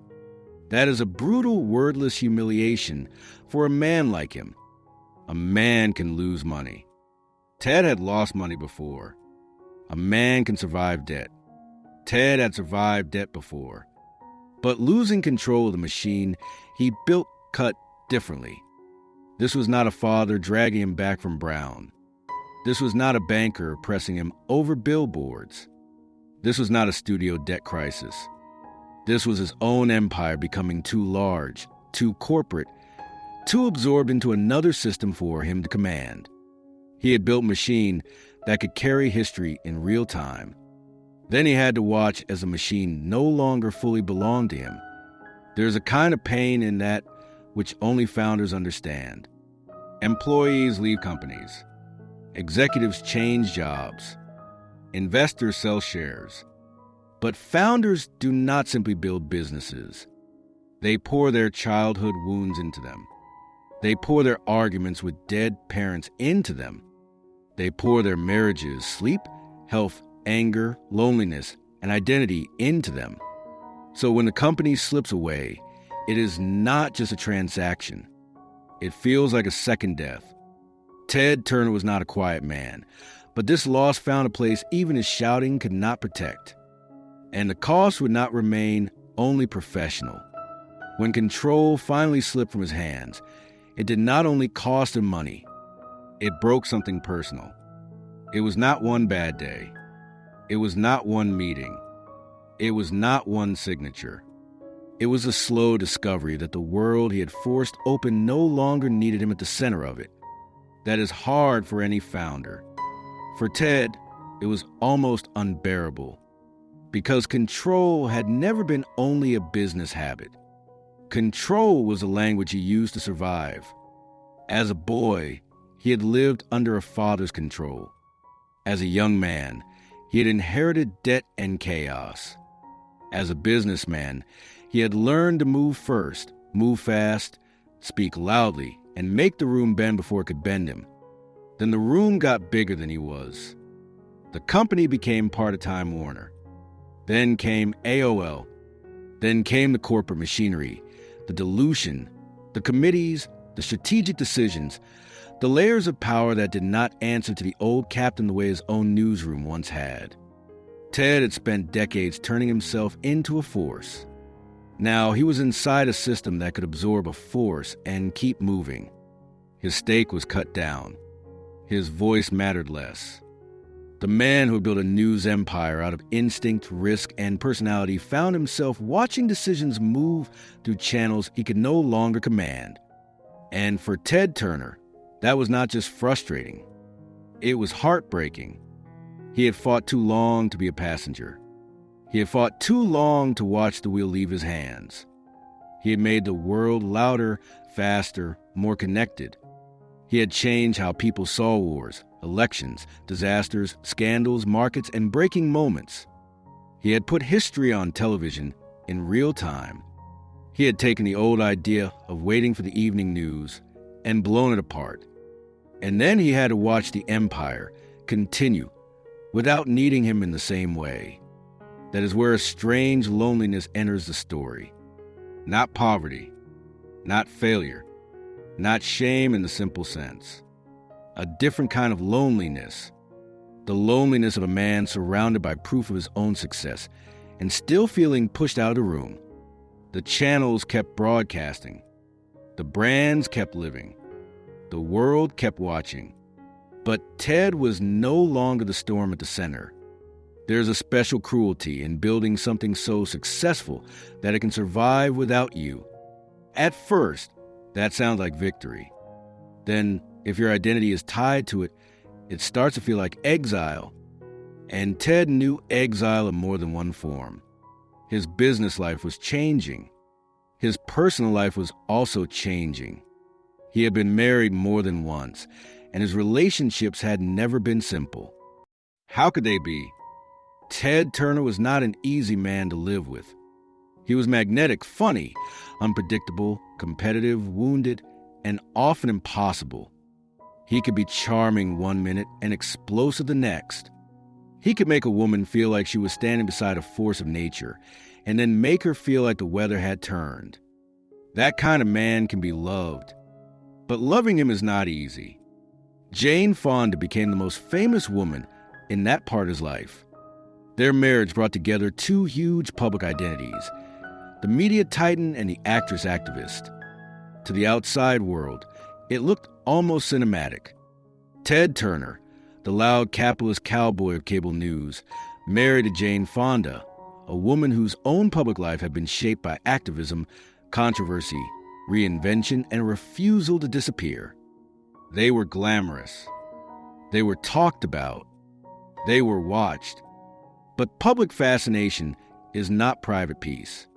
That is a brutal, wordless humiliation for a man like him. A man can lose money. Ted had lost money before. A man can survive debt. Ted had survived debt before. But losing control of the machine he built cut differently. This was not a father dragging him back from Brown. This was not a banker pressing him over billboards. This was not a studio debt crisis. This was his own empire becoming too large, too corporate, too absorbed into another system for him to command. He had built a machine that could carry history in real time. Then he had to watch as the machine no longer fully belonged to him. There's a kind of pain in that which only founders understand. Employees leave companies. Executives change jobs. Investors sell shares. But founders do not simply build businesses. They pour their childhood wounds into them. They pour their arguments with dead parents into them. They pour their marriages, sleep, health, anger, loneliness, and identity into them. So when the company slips away, it is not just a transaction. It feels like a second death. Ted Turner was not a quiet man, but this loss found a place even his shouting could not protect. And the cost would not remain only professional. When control finally slipped from his hands, it did not only cost him money, it broke something personal. It was not one bad day. It was not one meeting. It was not one signature. It was a slow discovery that the world he had forced open no longer needed him at the center of it. That is hard for any founder. For Ted, it was almost unbearable, because control had never been only a business habit. Control was the language he used to survive. As a boy, he had lived under a father's control. As a young man, he had inherited debt and chaos. As a businessman, he had learned to move first, move fast, speak loudly, and make the room bend before it could bend him. Then the room got bigger than he was. The company became part of Time Warner. Then came AOL. Then came the corporate machinery, the dilution, the committees, the strategic decisions, the layers of power that did not answer to the old captain the way his own newsroom once had. Ted had spent decades turning himself into a force. Now he was inside a system that could absorb a force and keep moving. His stake was cut down. His voice mattered less. The man who had built a news empire out of instinct, risk, and personality found himself watching decisions move through channels he could no longer command. And for Ted Turner, that was not just frustrating. It was heartbreaking. He had fought too long to be a passenger. He had fought too long to watch the wheel leave his hands. He had made the world louder, faster, more connected. He had changed how people saw wars, elections, disasters, scandals, markets, and breaking moments. He had put history on television in real time. He had taken the old idea of waiting for the evening news and blown it apart. And then he had to watch the empire continue without needing him in the same way. That is where a strange loneliness enters the story. Not poverty, not failure, not shame in the simple sense. A different kind of loneliness. The loneliness of a man surrounded by proof of his own success and still feeling pushed out of the room. The channels kept broadcasting. The brands kept living. The world kept watching. But Ted was no longer the storm at the center. There's a special cruelty in building something so successful that it can survive without you. At first, that sounds like victory. Then, if your identity is tied to it, it starts to feel like exile. And Ted knew exile in more than one form. His business life was changing. His personal life was also changing. He had been married more than once, and his relationships had never been simple. How could they be? Ted Turner was not an easy man to live with. He was magnetic, funny, unpredictable, competitive, wounded, and often impossible. He could be charming one minute and explosive the next. He could make a woman feel like she was standing beside a force of nature, and then make her feel like the weather had turned. That kind of man can be loved. But loving him is not easy. Jane Fonda became the most famous woman in that part of his life. Their marriage brought together two huge public identities, the media titan and the actress activist. To the outside world, It looked almost cinematic. Ted Turner, the loud capitalist cowboy of cable news, married to Jane Fonda, a woman whose own public life had been shaped by activism, controversy, reinvention, and a refusal to disappear. They were glamorous. They were talked about. They were watched. But public fascination is not private peace.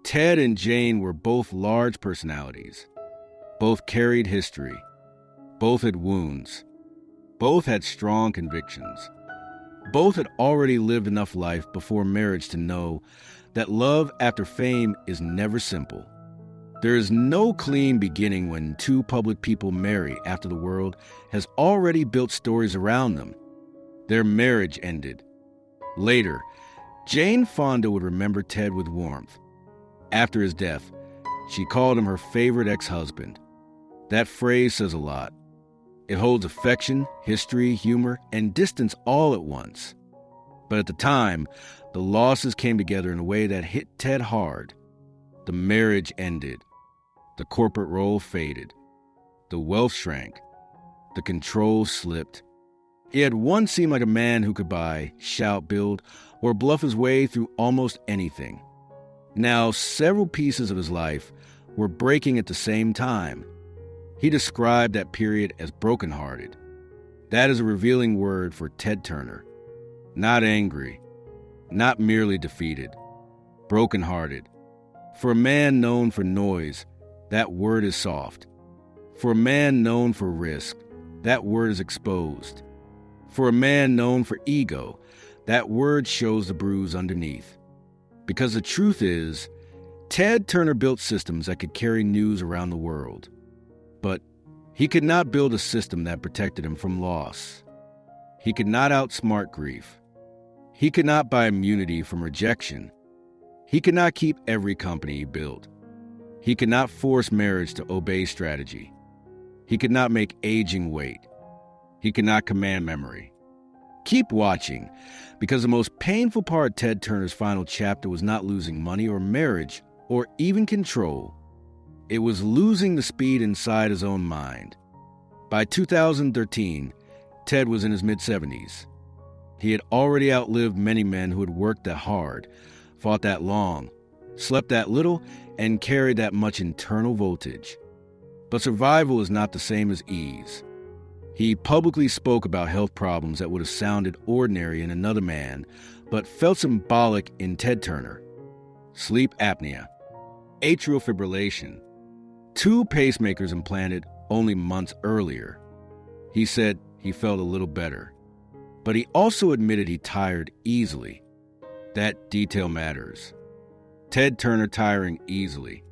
Ted and Jane were both large personalities. Both carried history. Both had wounds. Both had strong convictions. Both had already lived enough life before marriage to know that love after fame is never simple. There is no clean beginning when two public people marry after the world has already built stories around them. Their marriage ended. Later, Jane Fonda would remember Ted with warmth. After his death, she called him her favorite ex-husband. That phrase says a lot. It holds affection, history, humor, and distance all at once. But at the time, the losses came together in a way that hit Ted hard. The marriage ended. The corporate role faded. The wealth shrank. The control slipped. He had once seemed like a man who could buy, shout, build, or bluff his way through almost anything. Now, several pieces of his life were breaking at the same time. He described that period as brokenhearted. That is a revealing word for Ted Turner. Not angry, not merely defeated, brokenhearted. For a man known for noise, that word is soft. For a man known for risk, that word is exposed. For a man known for ego, that word shows the bruise underneath. Because the truth is, Ted Turner built systems that could carry news around the world. But he could not build a system that protected him from loss. He could not outsmart grief. He could not buy immunity from rejection. He could not keep every company he built. He could not force marriage to obey strategy. He could not make aging wait. He could not command memory. Keep watching, because the most painful part of Ted Turner's final chapter was not losing money or marriage or even control. It was losing the speed inside his own mind. By 2013, Ted was in his mid-70s. He had already outlived many men who had worked that hard, fought that long, slept that little, and carried that much internal voltage. But survival is not the same as ease. He publicly spoke about health problems that would have sounded ordinary in another man, but felt symbolic in Ted Turner. Sleep apnea, atrial fibrillation, 2 pacemakers implanted only months earlier. He said he felt a little better, but he also admitted he tired easily. That detail matters. Ted Turner tiring easily.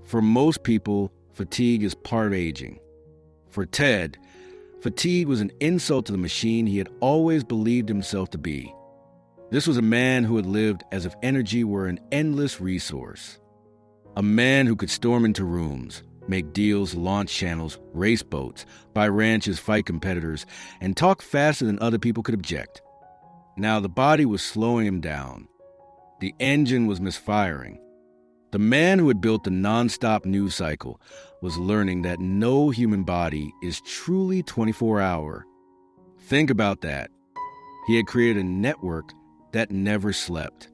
For most people, fatigue is part of aging. For Ted, fatigue was an insult to the machine he had always believed himself to be. This was a man who had lived as if energy were an endless resource. A man who could storm into rooms, make deals, launch channels, race boats, buy ranches, fight competitors, and talk faster than other people could object. Now the body was slowing him down. The engine was misfiring. The man who had built the non-stop news cycle was learning that no human body is truly 24-hour. Think about that. He had created a network that never slept.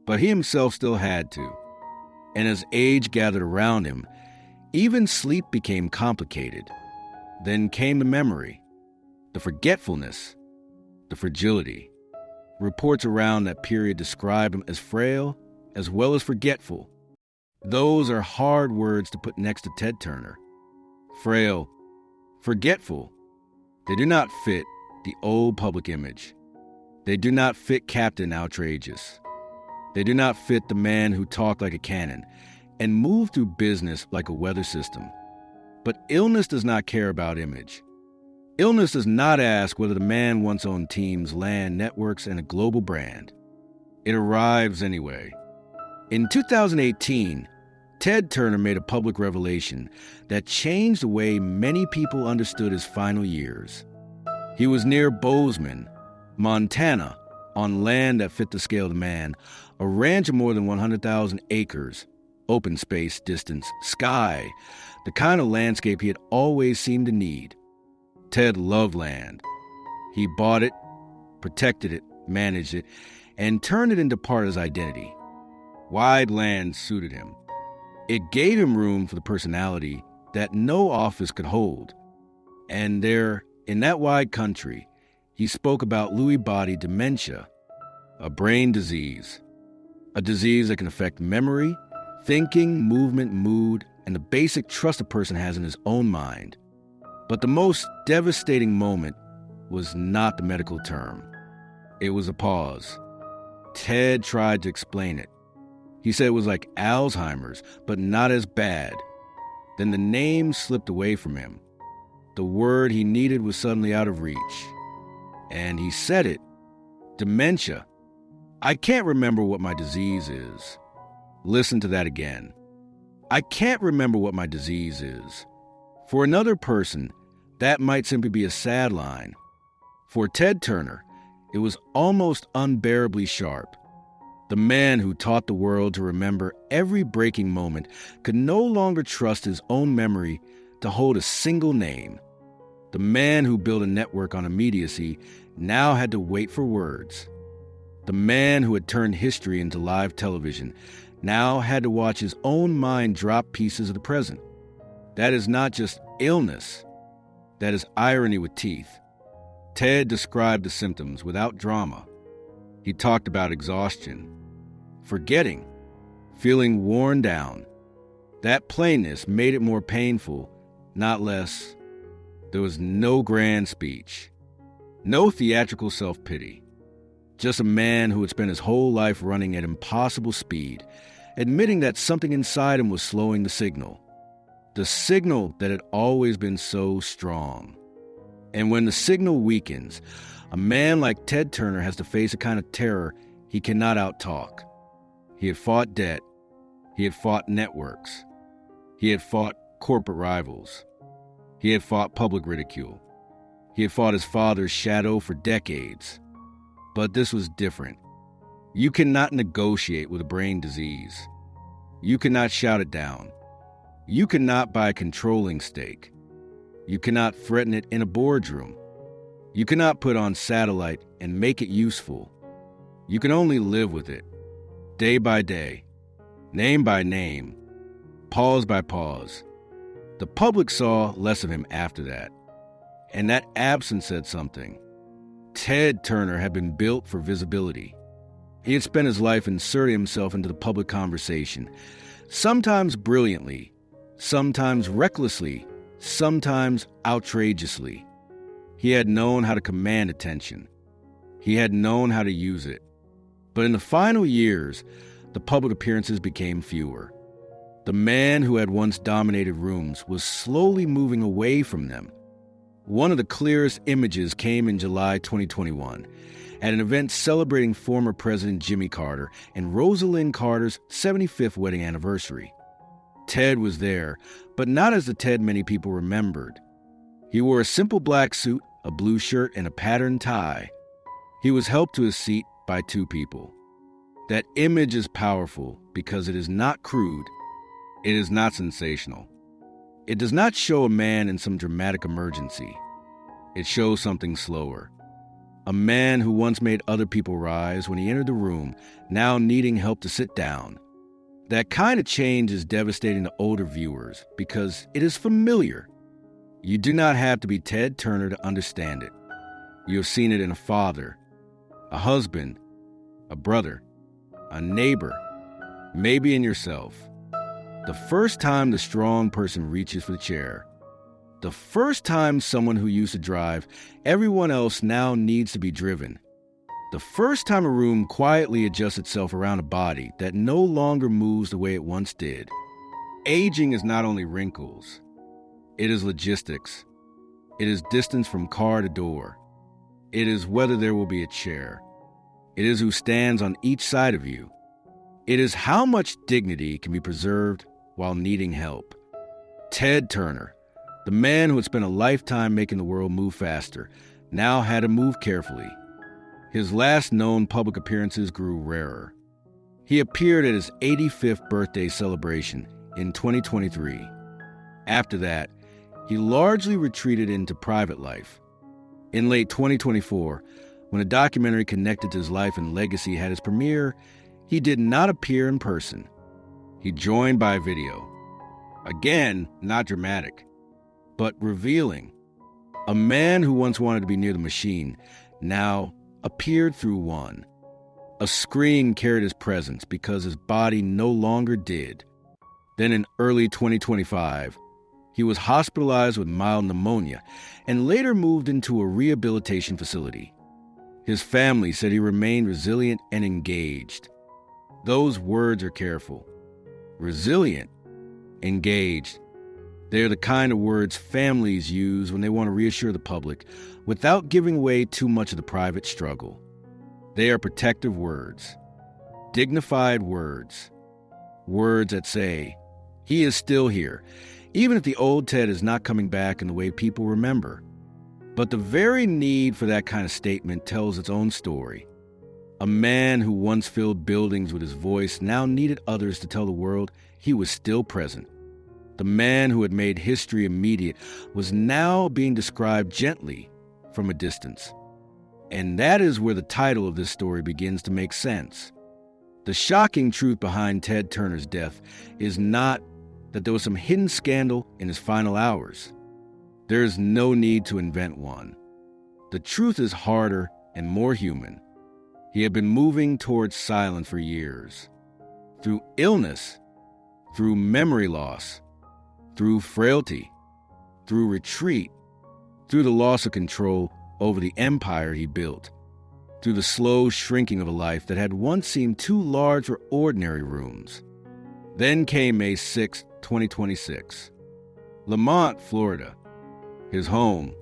But he himself still had to. And as age gathered around him, even sleep became complicated. Then came the memory, the forgetfulness, the fragility. Reports around that period describe him as frail as well as forgetful. Those are hard words to put next to Ted Turner. Frail, forgetful. They do not fit the old public image. They do not fit Captain Outrageous. They do not fit the man who talked like a cannon and moved through business like a weather system. But illness does not care about image. Illness does not ask whether the man wants on teams, land, networks, and a global brand. It arrives anyway. In 2018, Ted Turner made a public revelation that changed the way many people understood his final years. He was near Bozeman, Montana, on land that fit the scale of man, a ranch of more than 100,000 acres, Open space, distance, sky, the kind of landscape he had always seemed to need. Ted loved land. He bought it, protected it, managed it, and turned it into part of his identity. Wide land suited him. It gave him room for the personality that no office could hold. And there, in that wide country, he spoke about Lewy body dementia, a brain disease, a disease that can affect memory, thinking, movement, mood, and the basic trust a person has in his own mind. But the most devastating moment was not the medical term. It was a pause. Ted tried to explain it. He said it was like Alzheimer's, but not as bad. Then the name slipped away from him. The word he needed was suddenly out of reach. And he said it. Dementia. I can't remember what my disease is. Listen to that again. I can't remember what my disease is. For another person, that might simply be a sad line. For Ted Turner, it was almost unbearably sharp. The man who taught the world to remember every breaking moment could no longer trust his own memory to hold a single name. The man who built a network on immediacy now had to wait for words. The man who had turned history into live television now had to watch his own mind drop pieces of the present. That is not just illness. That is irony with teeth. Ted described the symptoms without drama. He talked about exhaustion, forgetting, feeling worn down. That plainness made it more painful, not less. There was no grand speech, no theatrical self-pity. Just a man who had spent his whole life running at impossible speed, admitting that something inside him was slowing the signal that had always been so strong. And when the signal weakens, a man like Ted Turner has to face a kind of terror he cannot outtalk. He had fought debt. He had fought networks. He had fought corporate rivals. He had fought public ridicule. He had fought his father's shadow for decades. But this was different. You cannot negotiate with a brain disease. You cannot shout it down. You cannot buy a controlling stake. You cannot threaten it in a boardroom. You cannot put on satellite and make it useful. You can only live with it, day by day, name by name, pause by pause. The public saw less of him after that, and that absence said something. Ted Turner had been built for visibility. He had spent his life inserting himself into the public conversation, sometimes brilliantly, sometimes recklessly, sometimes outrageously. He had known how to command attention. He had known how to use it. But in the final years, the public appearances became fewer. The man who had once dominated rooms was slowly moving away from them. One of the clearest images came in July 2021 at an event celebrating former President Jimmy Carter and Rosalind Carter's 75th wedding anniversary. Ted was there, but not as the Ted many people remembered. He wore a simple black suit, a blue shirt, and a patterned tie. He was helped to his seat by two people. That image is powerful because it is not crude. It is not sensational. It does not show a man in some dramatic emergency. It shows something slower. A man who once made other people rise when he entered the room, now needing help to sit down. That kind of change is devastating to older viewers because it is familiar. You do not have to be Ted Turner to understand it. You have seen it in a father, a husband, a brother, a neighbor, maybe in yourself. The first time the strong person reaches for the chair, the first time someone who used to drive, everyone else now needs to be driven. The first time a room quietly adjusts itself around a body that no longer moves the way it once did. Aging is not only wrinkles. It is logistics. It is distance from car to door. It is whether there will be a chair. It is who stands on each side of you. It is how much dignity can be preserved while needing help. Ted Turner, the man who had spent a lifetime making the world move faster, now had to move carefully. His last known public appearances grew rarer. He appeared at his 85th birthday celebration in 2023. After that, he largely retreated into private life. In late 2024, when a documentary connected to his life and legacy had its premiere, he did not appear in person. He joined by video. Again, not dramatic, but revealing. A man who once wanted to be near the machine now appeared through one. A screen carried his presence because his body no longer did. Then in early 2025, he was hospitalized with mild pneumonia and later moved into a rehabilitation facility. His family said he remained resilient and engaged. Those words are careful. Resilient, engaged. They're the kind of words families use when they want to reassure the public without giving away too much of the private struggle. They are protective words, dignified words, words that say, he is still here, even if the old Ted is not coming back in the way people remember. But the very need for that kind of statement tells its own story. A man who once filled buildings with his voice now needed others to tell the world he was still present. The man who had made history immediate was now being described gently from a distance. And that is where the title of this story begins to make sense. The shocking truth behind Ted Turner's death is not that there was some hidden scandal in his final hours. There is no need to invent one. The truth is harder and more human. He had been moving towards silence for years. Through illness, through memory loss, through frailty, through retreat, through the loss of control over the empire he built, through the slow shrinking of a life that had once seemed too large for ordinary rooms. Then came May 6, 2026. Lamont, Florida. His home.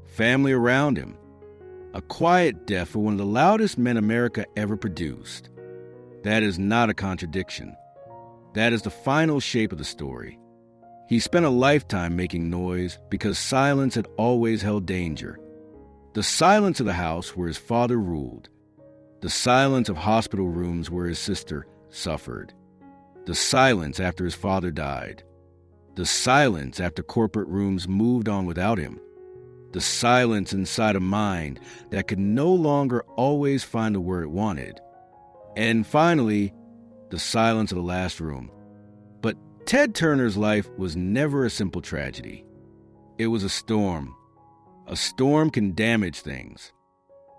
Family around him. A quiet death for one of the loudest men America ever produced. That is not a contradiction. That is the final shape of the story. He spent a lifetime making noise because silence had always held danger. The silence of the house where his father ruled. The silence of hospital rooms where his sister suffered. The silence after his father died. The silence after corporate rooms moved on without him. The silence inside a mind that could no longer always find the word it wanted. And finally, the silence of the last room. But Ted Turner's life was never a simple tragedy. It was a storm. A storm can damage things.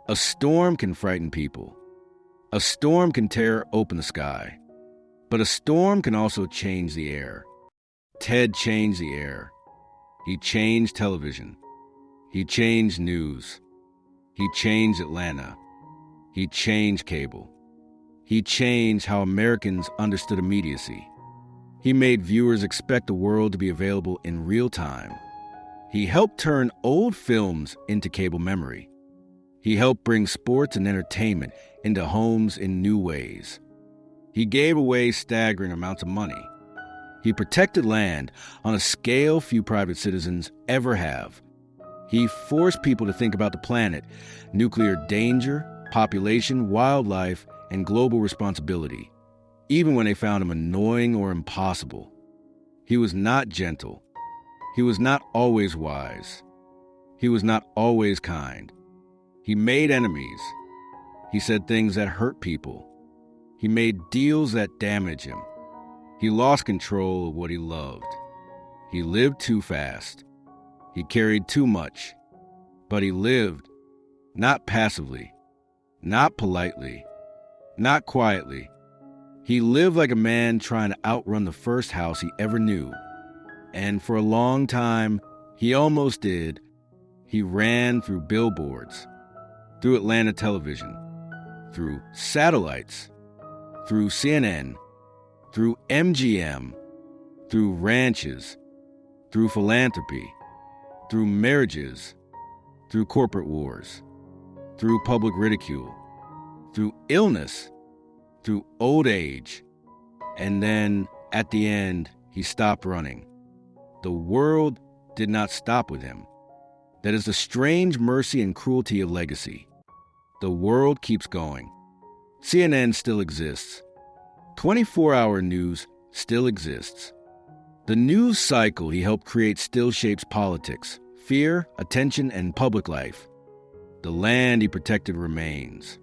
A storm can frighten people. A storm can tear open the sky. But a storm can also change the air. Ted changed the air. He changed television. He changed news. He changed Atlanta. He changed cable. He changed how Americans understood immediacy. He made viewers expect the world to be available in real time. He helped turn old films into cable memory. He helped bring sports and entertainment into homes in new ways. He gave away staggering amounts of money. He protected land on a scale few private citizens ever have. He forced people to think about the planet, nuclear danger, population, wildlife, and global responsibility, even when they found him annoying or impossible. He was not gentle. He was not always wise. He was not always kind. He made enemies. He said things that hurt people. He made deals that damaged him. He lost control of what he loved. He lived too fast. He carried too much. But he lived, not passively, not politely, not quietly. He lived like a man trying to outrun the first house he ever knew. And for a long time, he almost did. He ran through billboards, through Atlanta television, through satellites, through CNN, through MGM, through ranches, through philanthropy, through marriages, through corporate wars, through public ridicule, through illness, through old age, and then, at the end, he stopped running. The world did not stop with him. That is the strange mercy and cruelty of legacy. The world keeps going. CNN still exists. 24-hour news still exists. The news cycle he helped create still shapes politics, fear, attention, and public life. The land he protected remains.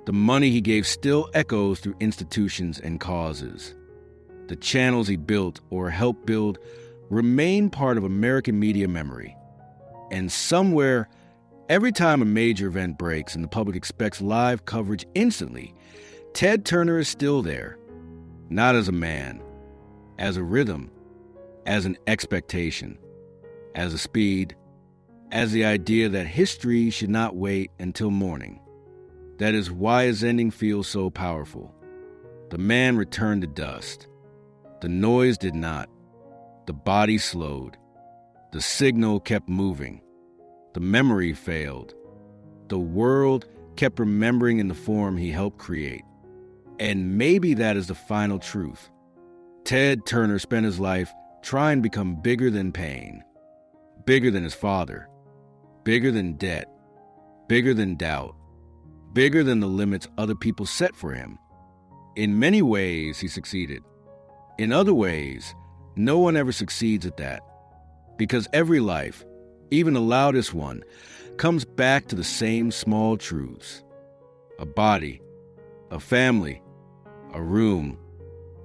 The money he gave still echoes through institutions and causes. The channels he built or helped build remain part of American media memory. And somewhere, every time a major event breaks and the public expects live coverage instantly, Ted Turner is still there. Not as a man, as a rhythm, as an expectation, as a speed, as the idea that history should not wait until morning. That is why his ending feels so powerful. The man returned to dust. The noise did not. The body slowed. The signal kept moving. The memory failed. The world kept remembering in the form he helped create. And maybe that is the final truth. Ted Turner spent his life trying to become bigger than pain, bigger than his father, bigger than debt, bigger than doubt, bigger than the limits other people set for him. In many ways, he succeeded. In other ways, no one ever succeeds at that. Because every life, even the loudest one, comes back to the same small truths. A body, a family, a room,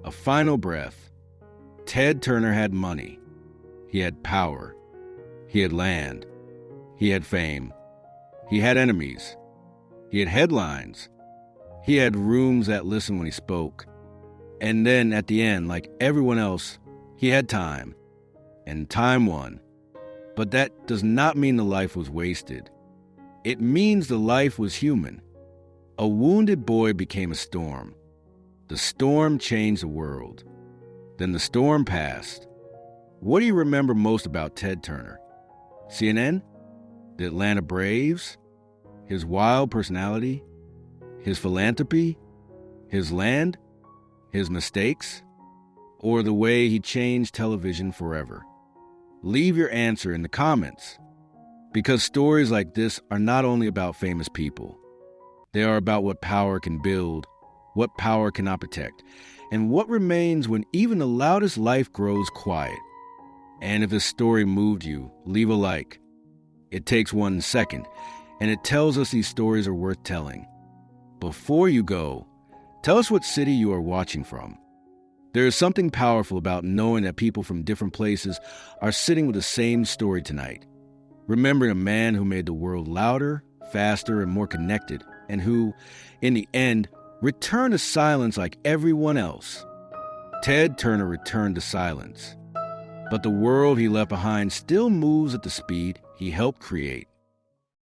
a final breath. Ted Turner had money. He had power. He had land. He had fame. He had enemies. He had headlines. He had rooms that listened when he spoke. And then at the end, like everyone else, he had time. And time won. But that does not mean the life was wasted. It means the life was human. A wounded boy became a storm. The storm changed the world. Then the storm passed. What do you remember most about Ted Turner? CNN? The Atlanta Braves? His wild personality? His philanthropy? His land? His mistakes? Or the way he changed television forever? Leave your answer in the comments. Because stories like this are not only about famous people. They are about what power can build, what power cannot protect, and what remains when even the loudest life grows quiet. And if this story moved you, leave a like. It takes 1 second, and it tells us these stories are worth telling. Before you go, tell us what city you are watching from. There is something powerful about knowing that people from different places are sitting with the same story tonight. Remembering a man who made the world louder, faster, and more connected, and who, in the end, returned to silence like everyone else. Ted Turner returned to silence. But the world he left behind still moves at the speed he helped create.